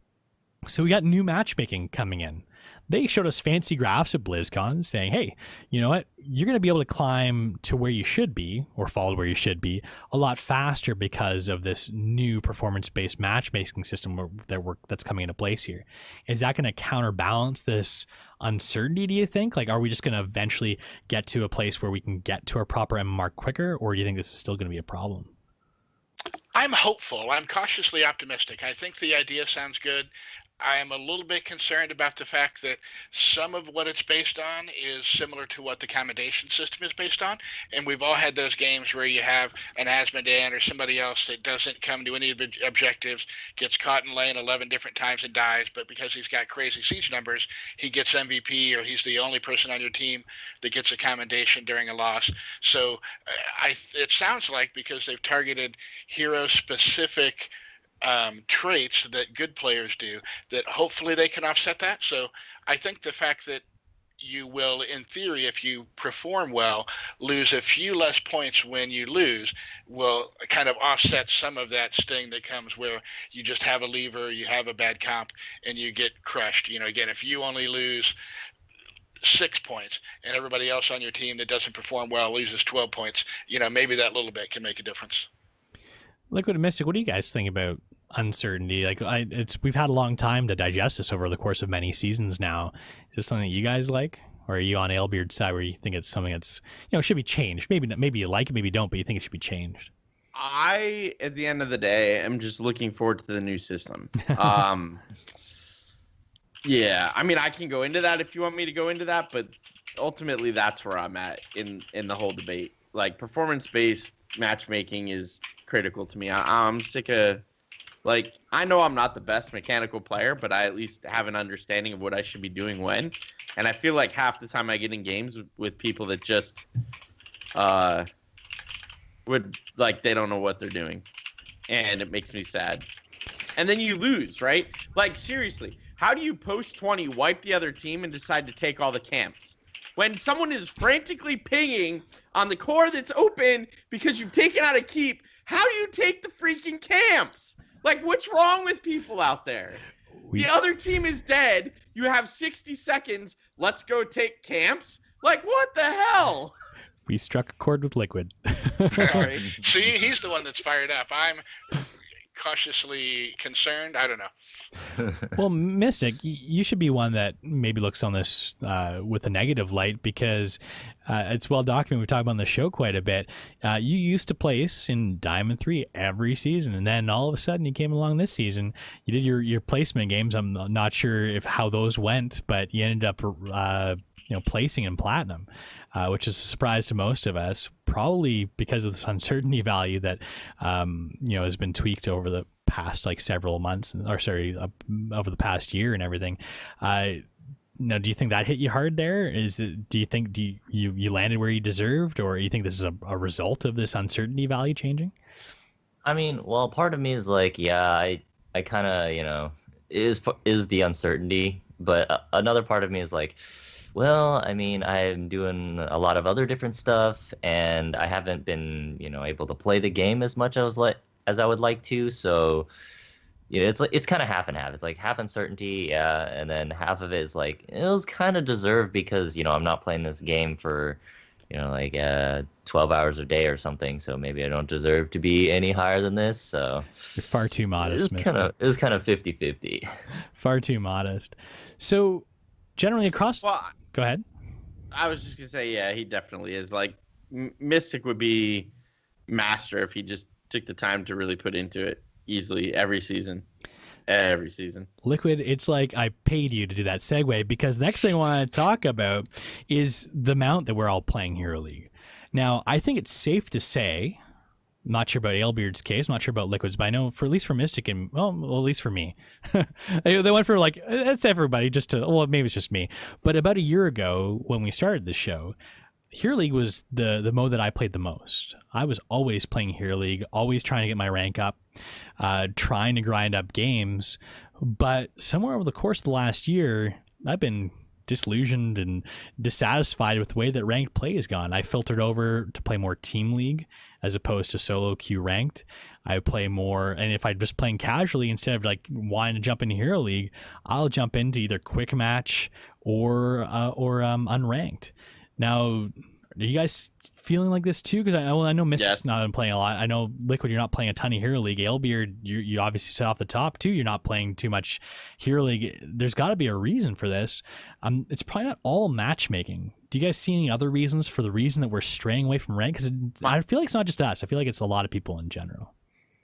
So we got new matchmaking coming in. They showed us fancy graphs at BlizzCon saying, hey, you know what? You're going to be able to climb to where you should be, or fall to where you should be, a lot faster because of this new performance-based matchmaking system that's coming into place here. Is that going to counterbalance this uncertainty, do you think? Like, are we just going to eventually get to a place where we can get to our proper MMR quicker, or do you think this is still going to be a problem? I'm hopeful. I'm cautiously optimistic. I think the idea sounds good. I am a little bit concerned about the fact that some of what it's based on is similar to what the commendation system is based on. And we've all had those games where you have an Asmodean or somebody else that doesn't come to any of the objectives, gets caught in lane 11 different times and dies, but because he's got crazy siege numbers, he gets MVP, or he's the only person on your team that gets a commendation during a loss. So it sounds like, because they've targeted hero-specific traits that good players do, that hopefully they can offset that. So I think the fact that you will, in theory, if you perform well, lose a few less points when you lose, will kind of offset some of that sting that comes where you just have a lever, you have a bad comp, and you get crushed. Again, if you only lose 6 points and everybody else on your team that doesn't perform well loses 12 points, maybe that little bit can make a difference. LiQuiuD and Mystic, what do you guys think about uncertainty? Like, we've had a long time to digest this over the course of many seasons now. Is this something that you guys like, or are you on Alebeard's side where you think it's something that's should be changed? Maybe you like it, maybe you don't, but you think it should be changed. I, at the end of the day, am just looking forward to the new system. Yeah, I mean, I can go into that if you want me to go into that, but ultimately that's where I'm at in the whole debate. Like, performance-based matchmaking is critical to me. I'm sick of, like, I know I'm not the best mechanical player, but I at least have an understanding of what I should be doing when. And I feel like half the time I get in games with people that just they don't know what they're doing. And it makes me sad. And then you lose, right? Like, seriously, how do you post 20, wipe the other team, and decide to take all the camps? When someone is frantically pinging on the core that's open because you've taken out a keep, how do you take the freaking camps? Like, what's wrong with people out there? The other team is dead. You have 60 seconds. Let's go take camps? Like, what the hell? We struck a chord with LiQuiuD. Sorry. See, he's the one that's fired up. I'm cautiously concerned. I don't know. Well, Mystic, you should be one that maybe looks on this with a negative light, because it's well documented. We talk about on the show quite a bit. You used to place in Diamond 3 every season, and then all of a sudden you came along this season. You did your placement games. I'm not sure how those went, but you ended up placing in Platinum, which is a surprise to most of us, probably because of this uncertainty value that has been tweaked over the past several months, over the past year and everything. Now, do you think that hit you hard there? Do you think you landed where you deserved, or do you think this is a result of this uncertainty value changing? I mean, well, part of me is like, yeah, I kind of, is the uncertainty, but another part of me is like, well, I mean, I'm doing a lot of other different stuff, and I haven't been, able to play the game as much as I would like to. So, it's kind of half and half. It's like half uncertainty, yeah, and then half of it is like, it was kind of deserved because I'm not playing this game for 12 hours a day or something. So maybe I don't deserve to be any higher than this. So you're far too modest. It was kind of 50-50. Far too modest. So generally across. Well, go ahead. I was just gonna say, yeah, he definitely is. Like, Mystic would be master if he just took the time to really put into it easily every season. LiQuiuD, it's like I paid you to do that segue, because the next thing I want to talk about is the amount that we're all playing Hero League. Now, I think it's safe to say Not sure about Alebeard's case. Not sure about LiQuiud's, but I know at least for Mystic and well, at least for me, they went for like it's everybody just to maybe it's just me. But about a year ago when we started the show, Hero League was the mode that I played the most. I was always playing Hero League, always trying to get my rank up, trying to grind up games. But somewhere over the course of the last year, I've been disillusioned and dissatisfied with the way that ranked play has gone. I filtered over to play more Team League as opposed to solo queue ranked. I play more, and if I'm just playing casually instead of like wanting to jump into Hero League, I'll jump into either quick match or unranked. Now, are you guys feeling like this too? Because I know Mystic's not been playing a lot. I know LiQuiud, you're not playing a ton of Hero League. Alebeard, you obviously set off the top too. You're not playing too much Hero League. There's got to be a reason for this. It's probably not all matchmaking. Do you guys see any other reasons for the reason that we're straying away from rank? Because I feel like it's not just us. I feel like it's a lot of people in general.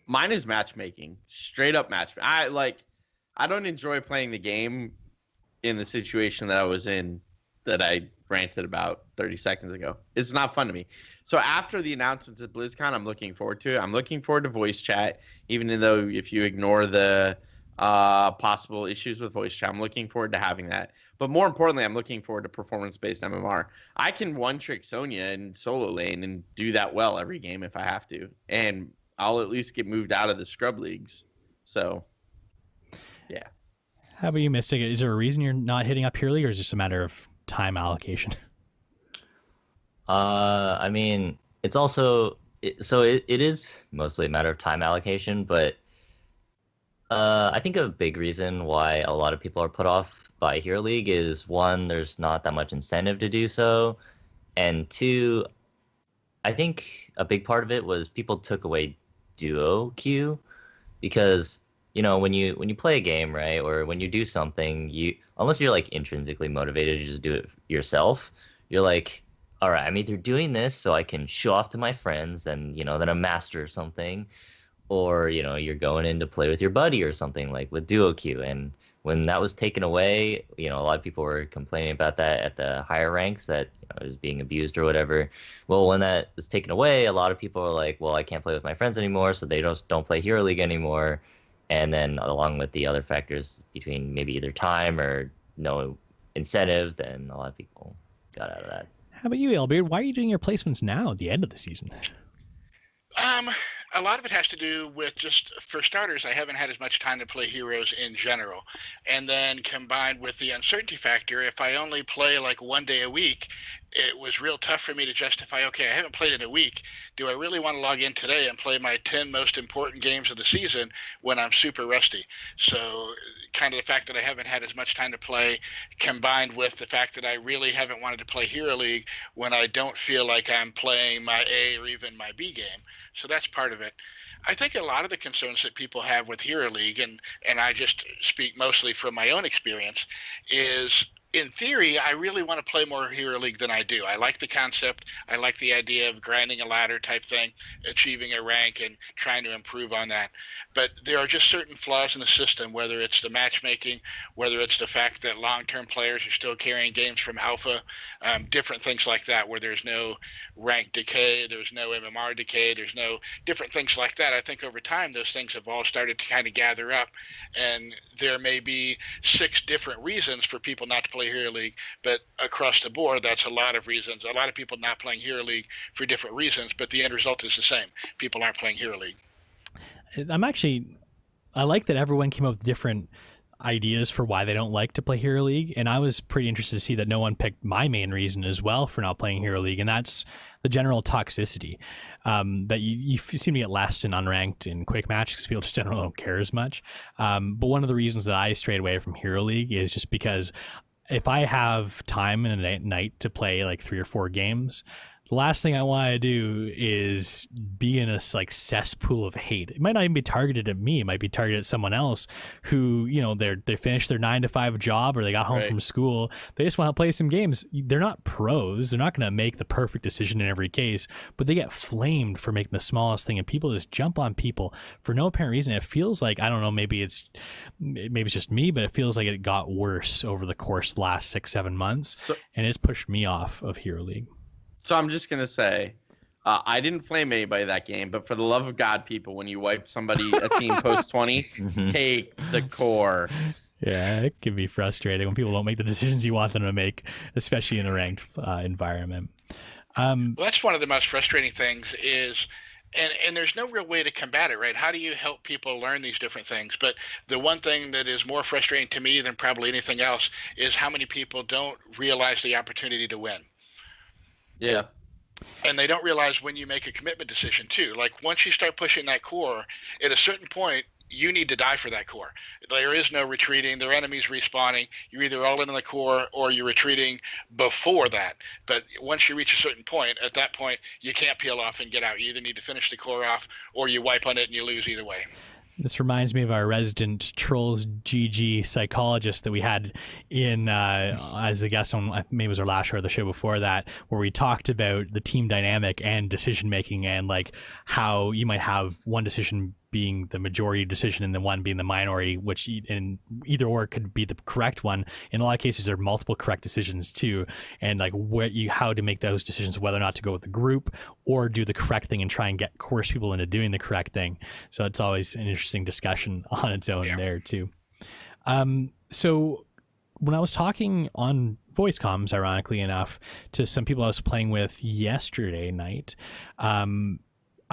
Mine is matchmaking, straight up matchmaking. I don't enjoy playing the game in the situation that I was in that I ranted about 30 seconds ago. It's not fun to me. So after the announcements at BlizzCon, I'm looking forward to it. I'm looking forward to voice chat, even though if you ignore the possible issues with voice chat, I'm looking forward to having that. But more importantly, I'm looking forward to performance-based MMR. I can one-trick Sonya in solo lane and do that well every game if I have to. And I'll at least get moved out of the scrub leagues. So, yeah. How about you, Mystic? Is there a reason you're not hitting up Hero League, or is it just a matter of time allocation? I mean, it's also it is mostly a matter of time allocation, but I think a big reason why a lot of people are put off by Hero League is, one, there's not that much incentive to do so, and two, I think a big part of it was people took away duo queue, because when you play a game, right, or when you do something, unless you're like intrinsically motivated to just do it yourself, you're like, all right, I'm either doing this so I can show off to my friends and then I'm master or something, or you're going in to play with your buddy or something, like with duo queue. And when that was taken away, a lot of people were complaining about that at the higher ranks, that it was being abused or whatever. Well, when that was taken away, a lot of people were like, well, I can't play with my friends anymore, so they don't play Hero League anymore. And then along with the other factors between maybe either time or no incentive, then a lot of people got out of that. How about you, Alebeard? Why are you doing your placements now at the end of the season? A lot of it has to do with, just for starters, I haven't had as much time to play heroes in general. And then combined with the uncertainty factor, if I only play like one day a week, it was real tough for me to justify, okay, I haven't played in a week. Do I really want to log in today and play my 10 most important games of the season when I'm super rusty? So kind of the fact that I haven't had as much time to play, combined with the fact that I really haven't wanted to play Hero League when I don't feel like I'm playing my A or even my B game. So that's part of it. I think a lot of the concerns that people have with Hero League, and I just speak mostly from my own experience, is in theory, I really want to play more Hero League than I do. I like the concept. I like the idea of grinding a ladder type thing, achieving a rank and trying to improve on that. But there are just certain flaws in the system, whether it's the matchmaking, whether it's the fact that long-term players are still carrying games from alpha, different things like that, where there's no rank decay, there's no MMR decay, there's no different things like that. I think over time, those things have all started to kind of gather up, and there may be 6 different reasons for people not to play Hero League, but across the board, that's a lot of reasons. A lot of people not playing Hero League for different reasons, but the end result is the same. People aren't playing Hero League. I like that everyone came up with different ideas for why they don't like to play Hero League, and I was pretty interested to see that no one picked my main reason as well for not playing Hero League, and that's the general toxicity. That you seem to get less in unranked and quick match because people just generally don't care as much. But one of the reasons that I strayed away from Hero League is just because if I have time in a night to play like 3 or 4 games, the last thing I want to do is be in a like cesspool of hate. It might not even be targeted at me. It might be targeted at someone else who, they finished their 9-to-5 job or they got home from school. They just want to play some games. They're not pros. They're not going to make the perfect decision in every case, but they get flamed for making the smallest thing, and people just jump on people for no apparent reason. It feels like, I don't know, maybe it's just me, but it feels like it got worse over the course of the last 6-7 months, and it's pushed me off of Hero League. So I'm just going to say, I didn't flame anybody that game, but for the love of God, people, when you wipe somebody, a team post 20, take the core. Yeah, it can be frustrating when people don't make the decisions you want them to make, especially in a ranked environment. Well, that's one of the most frustrating things is, and there's no real way to combat it, right? How do you help people learn these different things? But the one thing that is more frustrating to me than probably anything else is how many people don't realize the opportunity to win. Yeah. And they don't realize when you make a commitment decision too. Like once you start pushing that core, at a certain point, you need to die for that core. There is no retreating. Their enemies respawning. You're either all in on the core or you're retreating before that. But once you reach a certain point, at that point, you can't peel off and get out. You either need to finish the core off or you wipe on it and you lose either way. This reminds me of our resident Trolls GG psychologist that we had in as a guest on, maybe it was our last show or the show before that, where we talked about the team dynamic and decision making and like how you might have one decision being the majority decision and the one being the minority, which in either or could be the correct one. In a lot of cases, there are multiple correct decisions too, and like how to make those decisions, whether or not to go with the group or do the correct thing and try and coerce people into doing the correct thing. So it's always an interesting discussion on its own there too. So when I was talking on voice comms, ironically enough, to some people I was playing with yesterday night,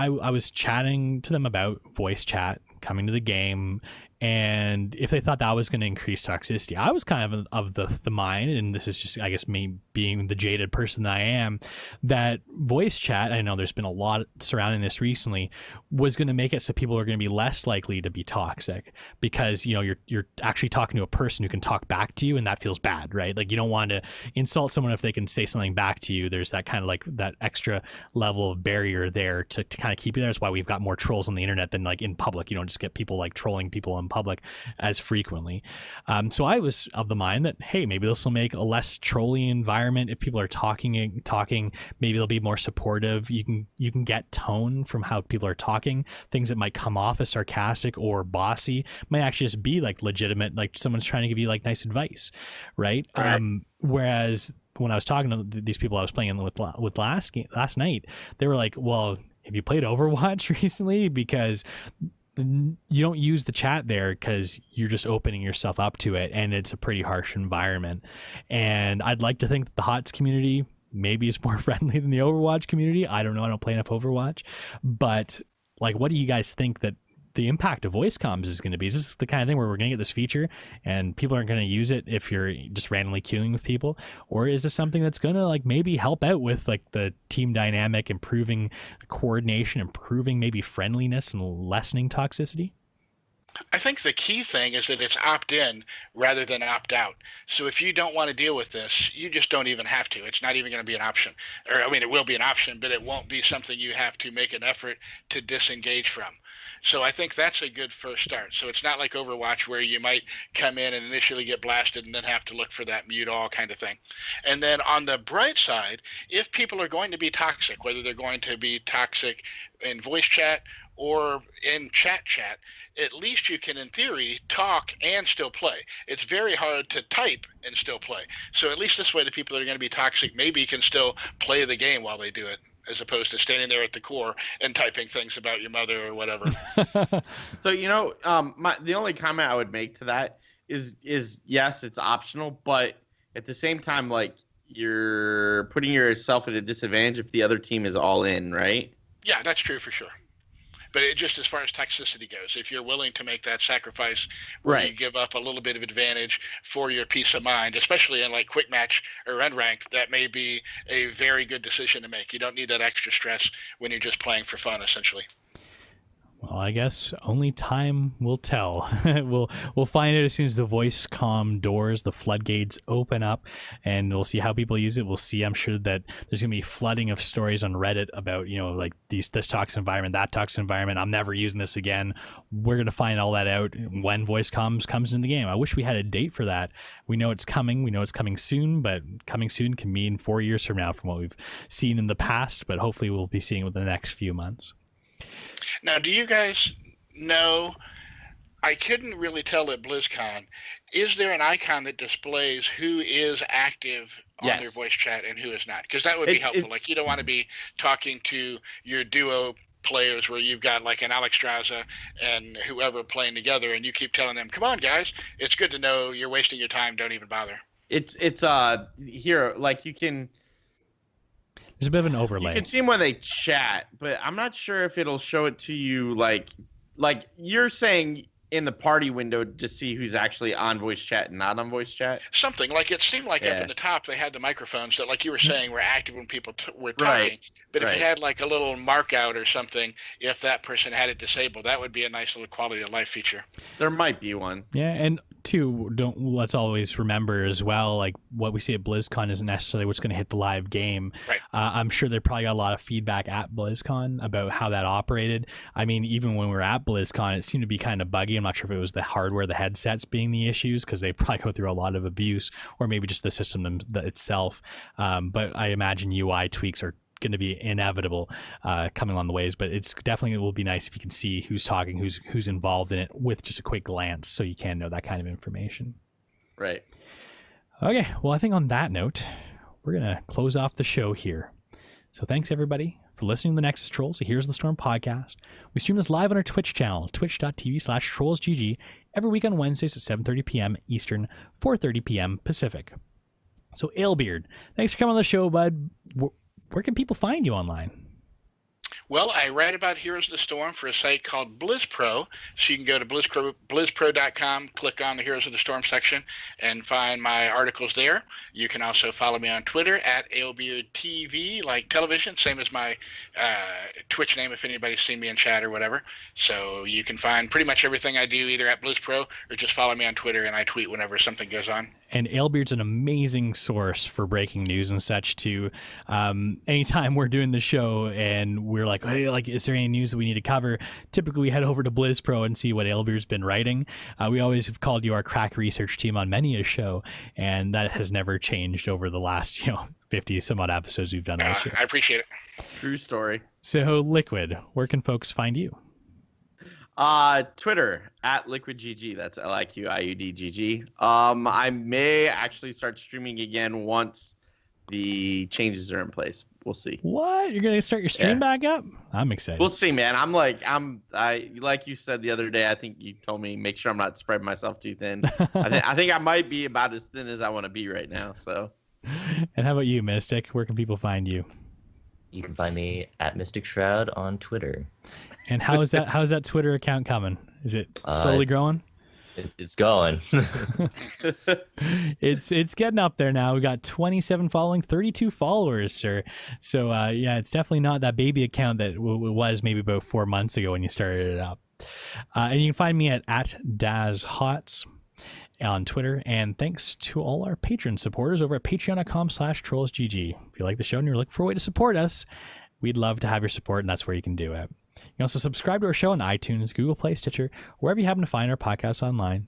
I was chatting to them about voice chat coming to the game, and if they thought that was going to increase toxicity. I was kind of the mind, and this is just, I guess, me being the jaded person that I am, that voice chat, I know there's been a lot surrounding this recently, was going to make it so people are going to be less likely to be toxic because, you know, you're actually talking to a person who can talk back to you, and that feels bad, right? Like, you don't want to insult someone if they can say something back to you. There's that kind of like that extra level of barrier there to kind of keep you there. That's why we've got more trolls on the internet than like in public. You don't just get people like trolling people in public as frequently. So I was of the mind that, hey, maybe this will make a less trolly environment. If people are talking, maybe they'll be more supportive. You can get tone from how people are talking. Things that might come off as sarcastic or bossy might actually just be like legitimate, like someone's trying to give you like nice advice, right? Whereas when I was talking to these people I was playing with last night, they were like, well, have you played Overwatch recently? Because you don't use the chat there because you're just opening yourself up to it, and it's a pretty harsh environment. And I'd like to think that the HOTS community maybe is more friendly than the Overwatch community. I don't know. I don't play enough Overwatch. But like, what do you guys think that the impact of voice comms is going to be? Is this the kind of thing where we're going to get this feature and people aren't going to use it if you're just randomly queuing with people? Or is this something that's going to like maybe help out with like the team dynamic, improving coordination, improving maybe friendliness and lessening toxicity? I think the key thing is that it's opt-in rather than opt-out. So if you don't want to deal with this, you just don't even have to. It's not even going to be an option. Or, I mean, it will be an option, but it won't be something you have to make an effort to disengage from. So I think that's a good first start. So it's not like Overwatch where you might come in and initially get blasted and then have to look for that mute all kind of thing. And then on the bright side, if people are going to be toxic, whether they're going to be toxic in voice chat or in chat, at least you can, in theory, talk and still play. It's very hard to type and still play. So at least this way, the people that are going to be toxic maybe can still play the game while they do it, as opposed to standing there at the core and typing things about your mother or whatever. So, you know, the only comment I would make to that is yes, it's optional, but at the same time, like, you're putting yourself at a disadvantage if the other team is all in, right? Yeah, that's true for sure. But it just as far as toxicity goes, if you're willing to make that sacrifice where you give up a little bit of advantage for your peace of mind, especially in like quick match or unranked, that may be a very good decision to make. You don't need that extra stress when you're just playing for fun, essentially. Well, I guess only time will tell. We'll find it as soon as the voice comm doors, the floodgates open up, and we'll see how people use it. We'll see. I'm sure that there's gonna be flooding of stories on Reddit about, you know, like this toxic environment, that toxic environment. I'm never using this again. We're gonna find all that out when voice comms comes in the game. I wish we had a date for that. We know it's coming. We know it's coming soon, but coming soon can mean 4 years from now from what we've seen in the past. But hopefully, we'll be seeing it within the next few months. Now, do you guys know I couldn't really tell at BlizzCon. Is there an icon that displays who is active on their voice chat and who is not? Because that would be helpful. Like, you don't want to be talking to your duo players where you've got like an Alex Straza and whoever playing together, and you keep telling them, "Come on, guys, it's good to know you're wasting your time. Don't even bother." It's here, like, you can. There's a bit of an overlay. You can see them when they chat, but I'm not sure if it'll show it to you like you're saying in the party window to see who's actually on voice chat and not on voice chat. Something like it seemed like up in the top they had the microphones that, like you were saying, were active when people were talking. But if it had like a little mark out or something, if that person had it disabled, that would be a nice little quality of life feature. There might be one. Yeah, and two, let's always remember as well, like what we see at BlizzCon isn't necessarily what's going to hit the live game. Right. I'm sure they probably got a lot of feedback at BlizzCon about how that operated. I mean, even when we were at BlizzCon, it seemed to be kind of buggy. I'm not sure if it was the hardware, the headsets being the issues, because they probably go through a lot of abuse, or maybe just the system itself. But I imagine UI tweaks are going to be inevitable coming on the ways, but it's definitely, it will be nice if you can see who's talking, who's involved in it with just a quick glance, so you can know that kind of information. Right. Okay, well, I think on that note, we're going to close off the show here. So thanks everybody for listening to the Nexus Trolls, the Heroes of the Storm podcast. We stream this live on our Twitch channel, twitch.tv/trollsgg, every week on Wednesdays at 7:30 p.m. Eastern, 4:30 p.m. Pacific. So Alebeard, thanks for coming on the show, bud. Where can people find you online? Well, I write about Heroes of the Storm for a site called BlizzPro. So you can go to blizzpro.com, click on the Heroes of the Storm section, and find my articles there. You can also follow me on Twitter at AlebeardTV, like television, same as my Twitch name if anybody's seen me in chat or whatever. So you can find pretty much everything I do either at BlizzPro or just follow me on Twitter, and I tweet whenever something goes on. And Alebeard's an amazing source for breaking news and such too. Anytime we're doing the show and we're like, hey, like, is there any news that we need to cover? Typically, we head over to BlizzPro and see what Alebeard's been writing. We always have called you our crack research team on many a show, and that has never changed over the last 50 some odd episodes we've done on the show. I appreciate it. True story. So, LiQuid, where can folks find you? Twitter at LiQuidGG. That's LiQiuDGG. I may actually start streaming again once the changes are in place. We'll see. What? You're gonna start your stream back up? I'm excited. We'll see, man. I like you said the other day. I think you told me make sure I'm not spreading myself too thin. I think I might be about as thin as I want to be right now. So. And how about you, Mystic? Where can people find you? You can find me at Mystic Shroud on Twitter. And how's that Twitter account coming? Is it slowly growing? It's going. It's getting up there now. We got 27 following, 32 followers, sir. So yeah, it's definitely not that baby account that it was maybe about 4 months ago when you started it up. And you can find me at DazHots on Twitter. And thanks to all our patron supporters over at patreon.com/trollsgg. If you like the show and you're looking for a way to support us, we'd love to have your support, and that's where you can do it. You can also subscribe to our show on iTunes, Google Play, Stitcher, wherever you happen to find our podcasts online.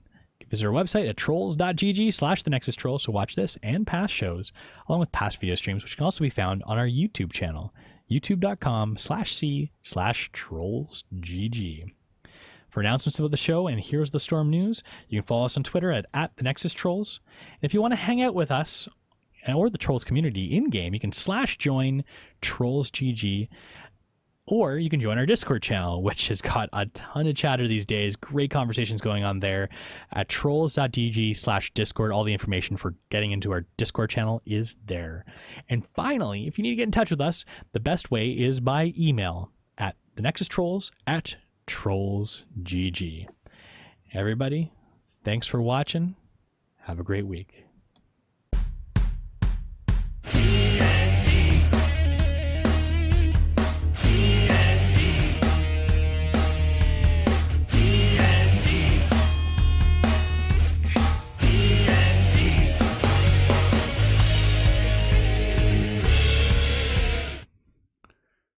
Visit our website at trolls.gg/TheNexusTrolls to watch this and past shows, along with past video streams, which can also be found on our YouTube channel, youtube.com/c/trollsgg. For announcements about the show and Heroes of the Storm news, you can follow us on Twitter at TheNexusTrolls. And if you want to hang out with us or the Trolls community in-game, you can /join TrollsGG. Or you can join our Discord channel, which has got a ton of chatter these days. Great conversations going on there at trolls.gg/Discord. All the information for getting into our Discord channel is there. And finally, if you need to get in touch with us, the best way is by email at TheNexusTrolls@trollsgg. Everybody, thanks for watching. Have a great week.